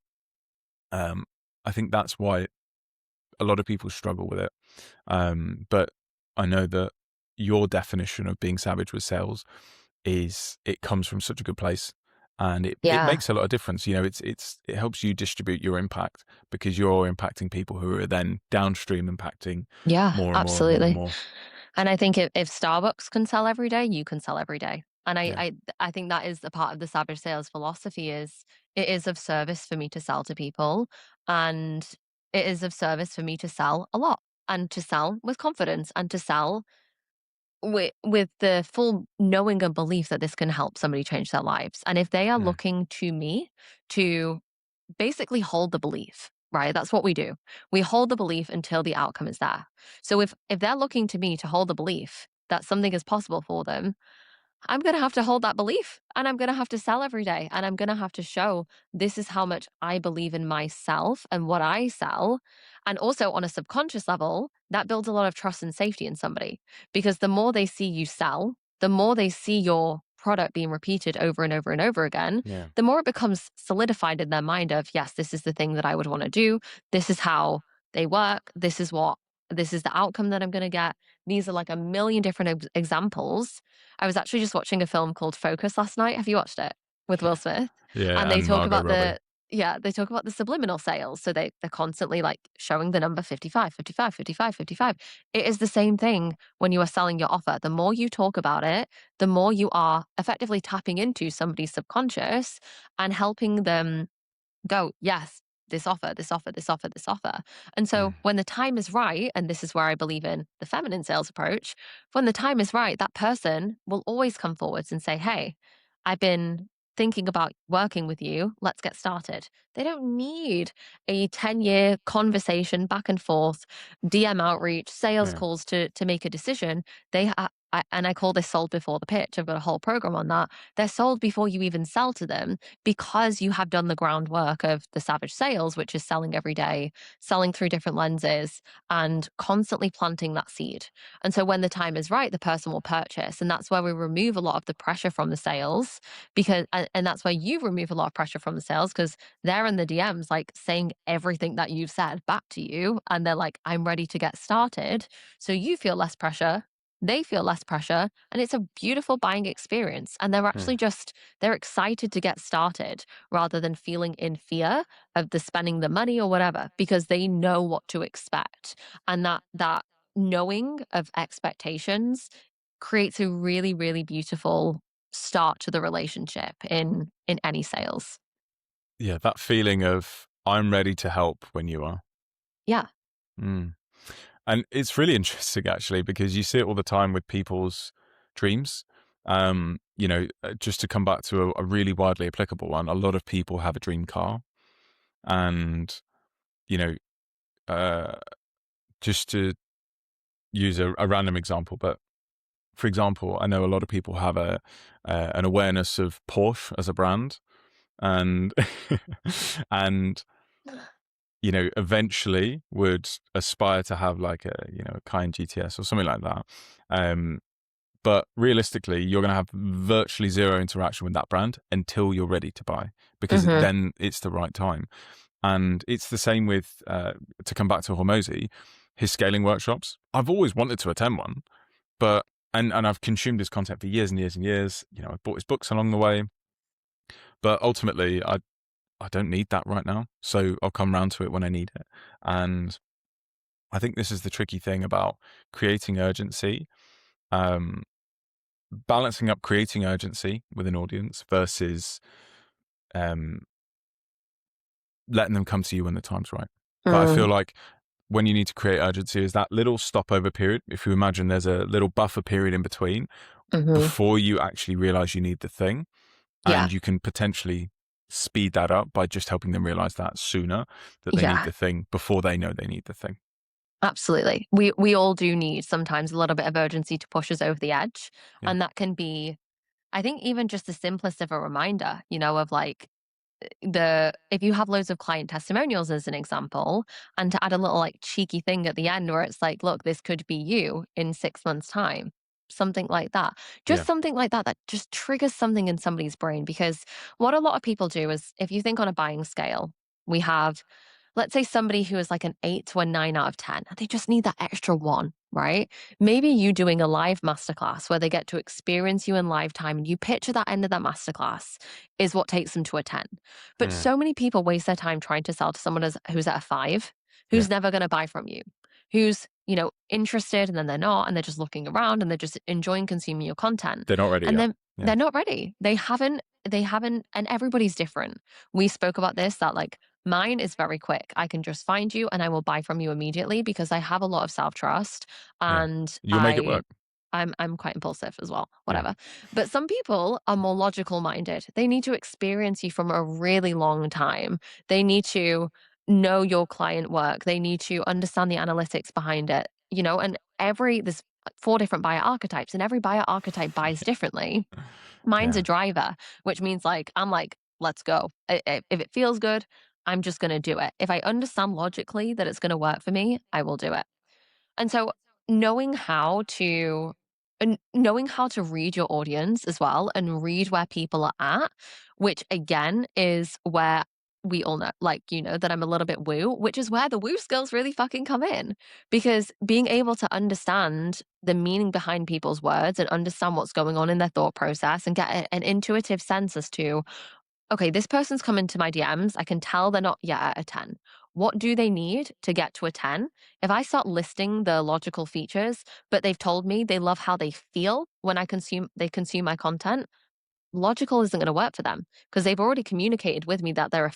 A: I think that's why a lot of people struggle with it. But I know that your definition of being savage with sales is it comes from such a good place, and it
B: Yeah.
A: makes a lot of difference. You know, it helps you distribute your impact because you're impacting people who are then downstream impacting
B: Yeah,
A: more and more and more and
B: absolutely.
A: more.
B: And I think if Starbucks can sell every day, you can sell every day. And
A: Yeah.
B: I think that is the part of the savage sales philosophy is it is of service for me to sell to people, and it is of service for me to sell a lot and to sell with confidence and to sell with the full knowing and belief that this can help somebody change their lives. And if they are
A: Yeah.
B: looking to me to basically hold the belief, right? That's what we do. We hold the belief until the outcome is there. So if they're looking to me to hold the belief that something is possible for them, I'm going to have to hold that belief and I'm going to have to sell every day and I'm going to have to show this is how much I believe in myself and what I sell. And also on a subconscious level, that builds a lot of trust and safety in somebody because the more they see you sell, the more they see your product being repeated over and over and over again,
A: Yeah.
B: the more it becomes solidified in their mind of, yes, this is the thing that I would want to do. This is how they work. This is the outcome that I'm going to get. These are like a million different examples. I was actually just watching a film called Focus last night. Have you watched it? With Will Smith? And
A: Yeah.
B: they
A: And
B: talk
A: Margot
B: about
A: Robbie.
B: they talk about the subliminal sales. So they're constantly like showing the number 55, 55, 55, 55. It is the same thing when you are selling your offer. The more you talk about it, the more you are effectively tapping into somebody's subconscious and helping them go, yes, this offer, this offer, this offer, this offer. And
A: Yeah.
B: so when the time is right, and this is where I believe in the feminine sales approach, when the time is right, that person will always come forwards and say, hey, I've been thinking about working with you. Let's get started. They don't need a 10-year conversation back and forth, DM outreach, sales
A: Yeah.
B: calls to make a decision. And I call this sold before the pitch. I've got a whole program on that. They're sold before you even sell to them because you have done the groundwork of the savage sales, which is selling every day, selling through different lenses, and constantly planting that seed. And so when the time is right, the person will purchase. And that's where we remove a lot of the pressure from the sales and that's where you remove a lot of pressure from the sales because they're in the DMs, like saying everything that you've said back to you. And they're like, I'm ready to get started. So you feel less pressure. They feel less pressure and it's a beautiful buying experience. And
A: Yeah.
B: they're excited to get started rather than feeling in fear of the spending the money or whatever because they know what to expect. And that knowing of expectations creates a really, really beautiful start to the relationship in any sales.
A: Yeah. That feeling of I'm ready to help when you are.
B: Yeah.
A: Mm. And it's really interesting actually because you see it all the time with people's dreams. Just to come back to a really widely applicable one, a lot of people have a dream car, and you know, uh, just to use a random example, but for example, I know a lot of people have an awareness of Porsche as a brand, and and eventually would aspire to have like a Cayenne GTS or something like that. Um, But realistically, you're going to have virtually zero interaction with that brand until you're ready to buy, because
B: Mhm.
A: then it's the right time. And it's the same with, to come back to Hormozy, his scaling workshops. I've always wanted to attend one, but, and I've consumed his content for years and years and years. I've bought his books along the way, but ultimately I don't need that right now. So I'll come round to it when I need it. And I think this is the tricky thing about creating urgency. Um, Balancing up creating urgency with an audience versus um, letting them come to you when the time's right. But I feel
B: Mm.
A: like when you need to create urgency is that little stopover period. If you imagine there's a little buffer period in between
B: Mhm.
A: before you actually realize you need the thing,
B: Yeah.
A: and you can potentially speed that up by just helping them realize that sooner, that they need
B: Yeah.
A: the thing before they know they need the thing.
B: Absolutely. We all do need sometimes a little bit of urgency to push us over the edge,
A: Yeah.
B: and that can be I think even just the simplest of a reminder, of like if you have loads of client testimonials as an example, and to add a little like cheeky thing at the end where it's like, look, this could be you in 6 months' time. Something like that. Just
A: Yeah.
B: something like that that just triggers something in somebody's brain. Because what a lot of people do is if you think on a buying scale, we have, let's say somebody who is like an 8 to a 9 out of 10, they just need that extra one, right? Maybe you doing a live masterclass where they get to experience you in live time and you picture that end of that masterclass is what takes them to a 10. But
A: Mm.
B: so many people waste their time trying to sell to someone who's at a 5,
A: Yeah.
B: who's never going to buy from you, who's, interested and then they're not, and they're just looking around and they're just enjoying consuming your content.
A: They're not ready
B: And
A: yet.
B: then
A: Yeah.
B: they're not ready. They haven't, and everybody's different. We spoke about this that like mine is very quick. I can just find you and I will buy from you immediately because I have a lot of self-trust
A: Yeah.
B: and
A: You'll make it work.
B: I'm quite impulsive as well,
A: Yeah.
B: whatever. But some people are more logical minded. They need to experience you from a really long time. They need to know your client work. They need to understand the analytics behind it, and there's 4 different buyer archetypes and every buyer archetype buys differently. Mine's a
A: Yeah.
B: driver, which means like I'm like, let's go. If it feels good, I'm just going to do it. If I understand logically that it's going to work for me, I will do it. And so knowing how to knowing how to read your audience as well and read where people are at, which again is where we all know, like, that I'm a little bit woo, which is where the woo skills really fucking come in. Because being able to understand the meaning behind people's words and understand what's going on in their thought process and get an intuitive sense as to, okay, this person's come into my DMs. I can tell they're not yet at a 10. What do they need to get to a 10? If I start listing the logical features, but they've told me they love how they feel when they consume my content, logical isn't going to work for them because they've already communicated with me that they're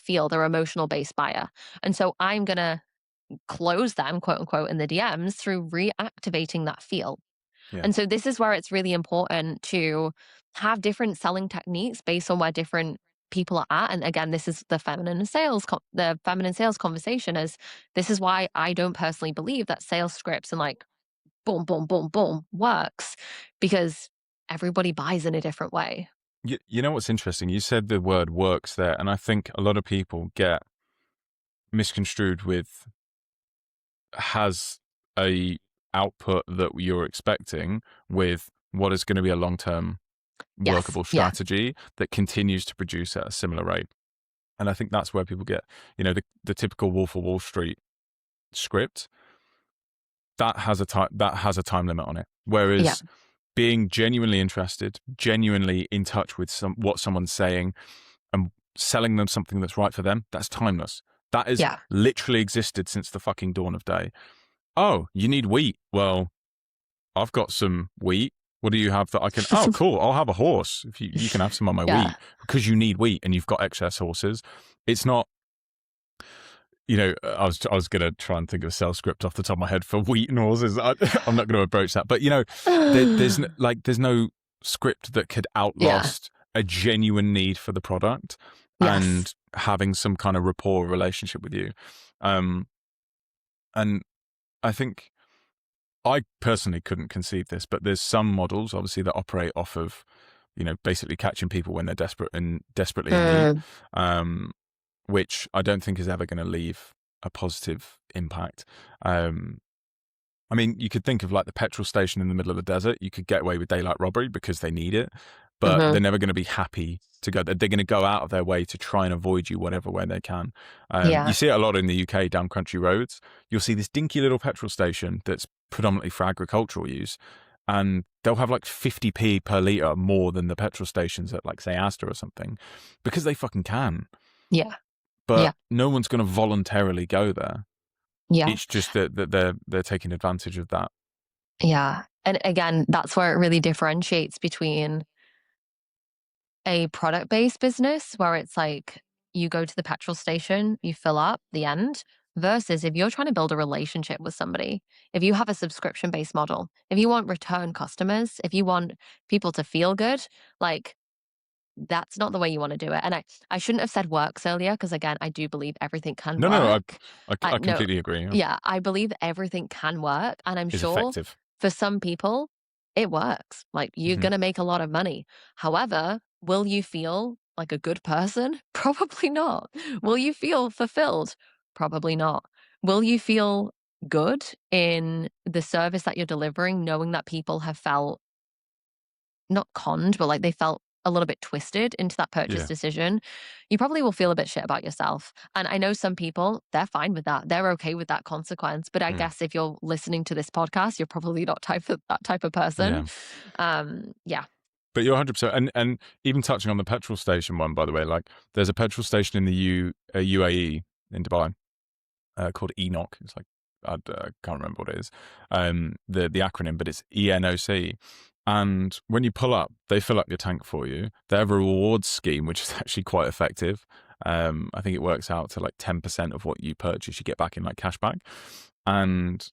B: emotional based buyer. And so I'm going to close them, quote unquote, in the DMs through reactivating that feel.
A: Yeah.
B: And so this is where it's really important to have different selling techniques based on where different people are at. And again, this is the feminine sales conversation is this is why I don't personally believe that sales scripts and like boom, boom, boom, boom works because everybody buys in a different way.
A: You know what's interesting? You said the word works there, and I think a lot of people get misconstrued with has a output that you're expecting with what is going to be a long-term
B: Yes.
A: workable
B: Yeah.
A: strategy that continues to produce at a similar rate. And I think that's where people get, the typical Wolf of Wall Street script that has a time limit on it.
B: Yeah.
A: Whereas being genuinely interested, genuinely in touch with what someone's saying and selling them something that's right for them, that's timeless. That has
B: Yeah.
A: literally existed since the fucking dawn of day. Oh, you need wheat. Well, I've got some wheat. What do you have that I can? Oh, cool. I'll have a horse. If you can have some of my
B: Yeah.
A: wheat because you need wheat and you've got excess horses. It's not, I was going to try and think of a sales script off the top of my head for wheat and horses. I'm not going to approach that. But, there's no script that could
B: Yeah.
A: outlast a genuine need for the product
B: Yes.
A: and having some kind of rapport relationship with you. And I think I personally couldn't conceive this, but there's some models obviously that operate off of, basically catching people when they're desperately in need, which I don't think is ever going to leave a positive impact. I mean, you could think of like the petrol station in the middle of the desert. You could get away with daylight robbery because they need it, but they're never going to be happy to go. They're going to go out of their way to try and avoid you whatever way they can.
B: Yeah.
A: You see it a lot in the UK down country roads. You'll see this dinky little petrol station that's predominantly for agricultural use, and they'll have like 50p per litre more than the petrol stations at like say Asda or something because they fucking can.
B: Yeah.
A: But
B: Yeah.
A: no one's going to voluntarily go there.
B: Yeah.
A: It's just that they're taking advantage of that.
B: Yeah. And again, that's where it really differentiates between a product-based business where it's like you go to the petrol station, you fill up, the end, versus if you're trying to build a relationship with somebody, if you have a subscription-based model, if you want return customers, if you want people to feel good, like that's not the way you want to do it. And I shouldn't have said works earlier because again, I do believe everything can
A: No,
B: work.
A: I
B: No,
A: completely agree. Yeah.
B: yeah, I believe everything can work, and I'm
A: Is
B: sure
A: effective.
B: for some people it works. Like you're
A: Mhm.
B: gonna make a lot of money. However, will you feel like a good person? Probably not. Will you feel fulfilled? Probably not. Will you feel good in the service that you're delivering, knowing that people have felt not conned, but like they felt a little bit twisted into that purchase
A: Yeah.
B: decision? You probably will feel a bit shit about yourself. And I know some people, they're fine with that. They're okay with that consequence. But I
A: Mm.
B: guess if you're listening to this podcast, you're probably not that type of person.
A: Yeah.
B: Yeah.
A: But you're 100%. And even touching on the petrol station one, by the way, like there's a petrol station in the UAE in Dubai called Enoch. It's like, I can't remember what it is, the acronym, but it's ENOC. And when you pull up, they fill up your tank for you. They have a rewards scheme, which is actually quite effective. I think it works out to like 10% of what you purchase, you get back in like cashback. And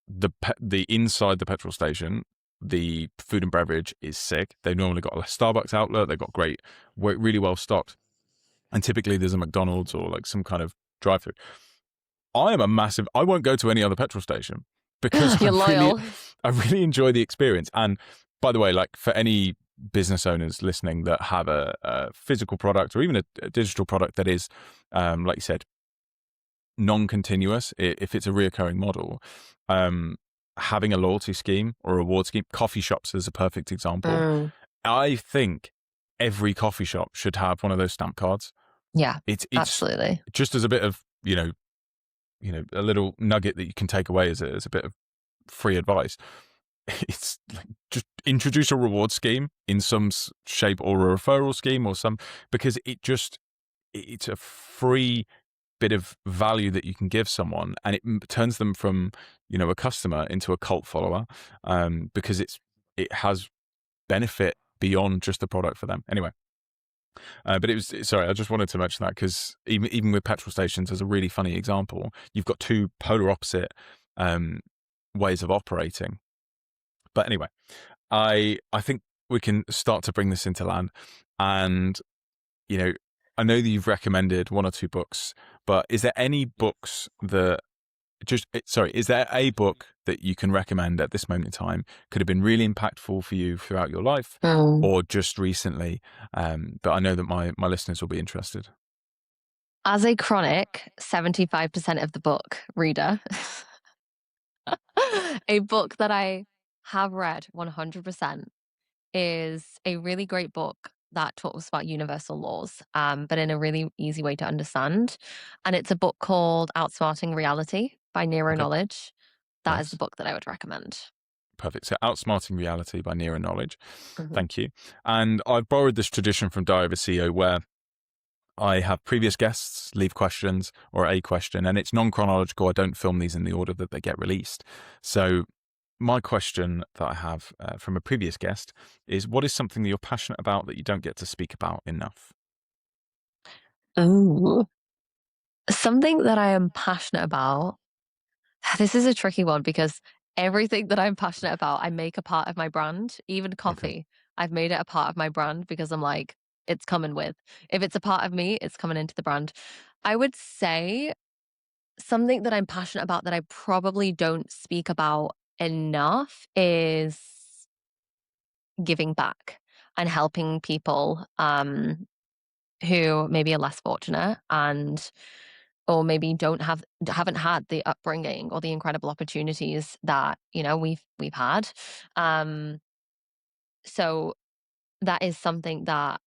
A: the inside the petrol station, the food and beverage is sick. They've normally got a Starbucks outlet. They've got great, really well stocked. And typically there's a McDonald's or like some kind of drive-through. I won't go to any other petrol station because
B: You're loyal.
A: I really enjoy the experience. And by the way, like for any business owners listening that have a physical product or even a digital product that is, like you said, non-continuous, if it's a reoccurring model, having a loyalty scheme or a reward scheme, coffee shops is a perfect example.
B: Mm,
A: I think every coffee shop should have one of those stamp cards.
B: yeah,
A: It's
B: absolutely.
A: just as a bit of, a little nugget that you can take away as a bit of free advice. It's like just introduce a reward scheme in some shape or a referral scheme or because it's a free bit of value that you can give someone, and it turns them from a customer into a cult follower, because it has benefit beyond just the product for them. Anyway, but sorry, I just wanted to mention that because even with petrol stations, as a really funny example, you've got two polar opposite ways of operating. But anyway, I think we can start to bring this into land, and I know that you've recommended one or two books, but is there any books that is there a book that you can recommend at this moment in time could have been really impactful for you throughout your life
B: Mm.
A: or just recently? But I know that my listeners will be interested.
B: As a chronic 75% of the book reader, a book that I have read 100% is a really great book that talks about universal laws, but in a really easy way to understand. And it's a book called Outsmarting Reality by Nero
A: Okay,
B: Knowledge. That is the
A: nice.
B: book that I would recommend.
A: Perfect. So Outsmarting Reality by Nero Knowledge.
B: Mhm.
A: Thank you. And I've borrowed this tradition from Diary of a CEO where I have previous guests leave questions or a question, and it's non-chronological. I don't film these in the order that they get released. So my question that I have from a previous guest is, what is something that you're passionate about that you don't get to speak about enough?
B: Ooh. Something that I am passionate about. This is a tricky one because everything that I'm passionate about, I make a part of my brand, even
A: Okay.
B: coffee. I've made it a part of my brand because I'm like, it's coming with. If it's a part of me, it's coming into the brand. I would say something that I'm passionate about that I probably don't speak about enough is giving back and helping people who maybe are less fortunate and or maybe haven't had the upbringing or the incredible opportunities that we've had. um so that is something that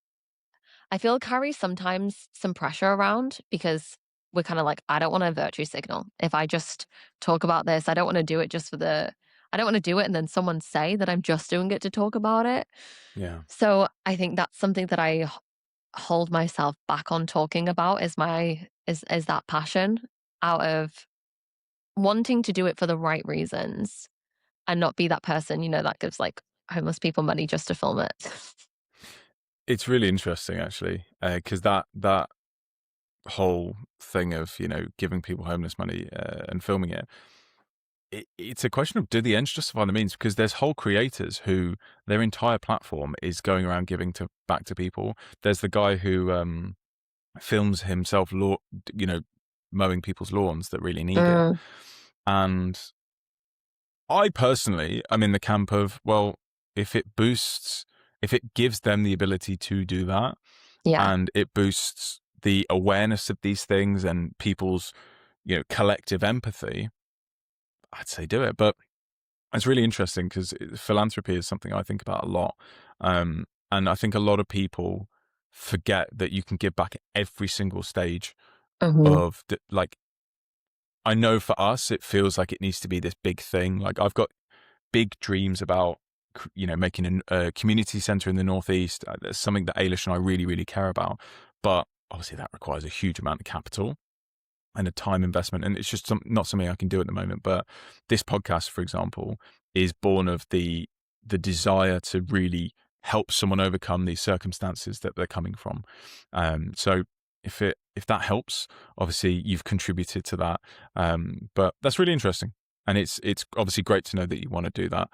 B: I feel carries sometimes some pressure around because we're kind of like, I don't want to virtue signal. If I just talk about this, I don't want to do it just for the I don't want to do it and then someone say that I'm just doing it to talk about it.
A: Yeah.
B: So I think that's something that I hold myself back on talking about is that passion out of wanting to do it for the right reasons and not be that person, that gives like homeless people money just to film it.
A: It's really interesting actually, because that whole thing of giving people homeless money and filming it's a question of, do the ends justify the means? Because there's whole creators who their entire platform is going around giving back to people. There's the guy who films himself mowing people's lawns that really need it.
B: Mm,
A: And I personally am in the camp of, well, if it gives them the ability to do that,
B: Yeah.
A: and it boosts the awareness of these things and people's, collective empathy, I'd say do it. But it's really interesting because philanthropy is something I think about a lot. And I think a lot of people forget that you can give back at every single stage
B: Hmm.
A: of like, I know for us, it feels like it needs to be this big thing. Like I've got big dreams about, making a community center in the Northeast. That's something that Ailish and I really, really care about. But obviously that requires a huge amount of capital and a time investment. And it's just not something I can do at the moment. But this podcast, for example, is born of the desire to really help someone overcome these circumstances that they're coming from. So if that helps, obviously you've contributed to that. But that's really interesting. And it's obviously great to know that you want to do that.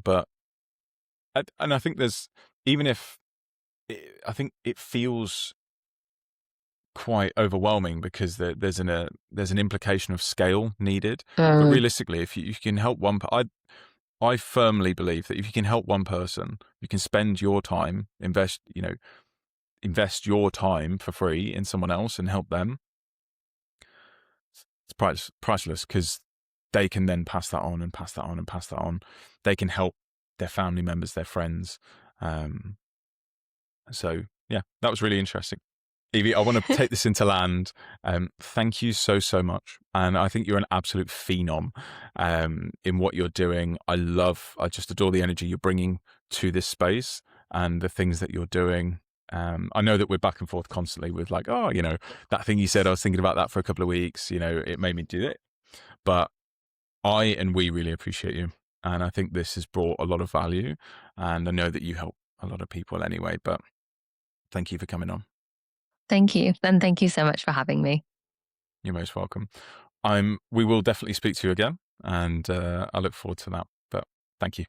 A: But and I think there's, even if I think it feels quite overwhelming because there's an implication of scale needed. But
B: Mm.
A: realistically, if you can help I firmly believe that if you can help one person, you can spend your time, invest your time for free in someone else and help them. It's priceless because they can then pass that on and pass that on and pass that on. They can help their family members, their friends. So yeah, that was really interesting. Evie, I want to take this into land. Thank you so, so much. And I think you're an absolute phenom in what you're doing. I just adore the energy you're bringing to this space and the things that you're doing. I know that we're back and forth constantly with like, oh, that thing you said, I was thinking about that for a couple of weeks, it made me do it. But we really appreciate you. And I think this has brought a lot of value. And I know that you help a lot of people anyway, but thank you for coming on.
B: Thank you. And thank you so much for having me.
A: You're most welcome. We will definitely speak to you again, and I look forward to that. But thank you.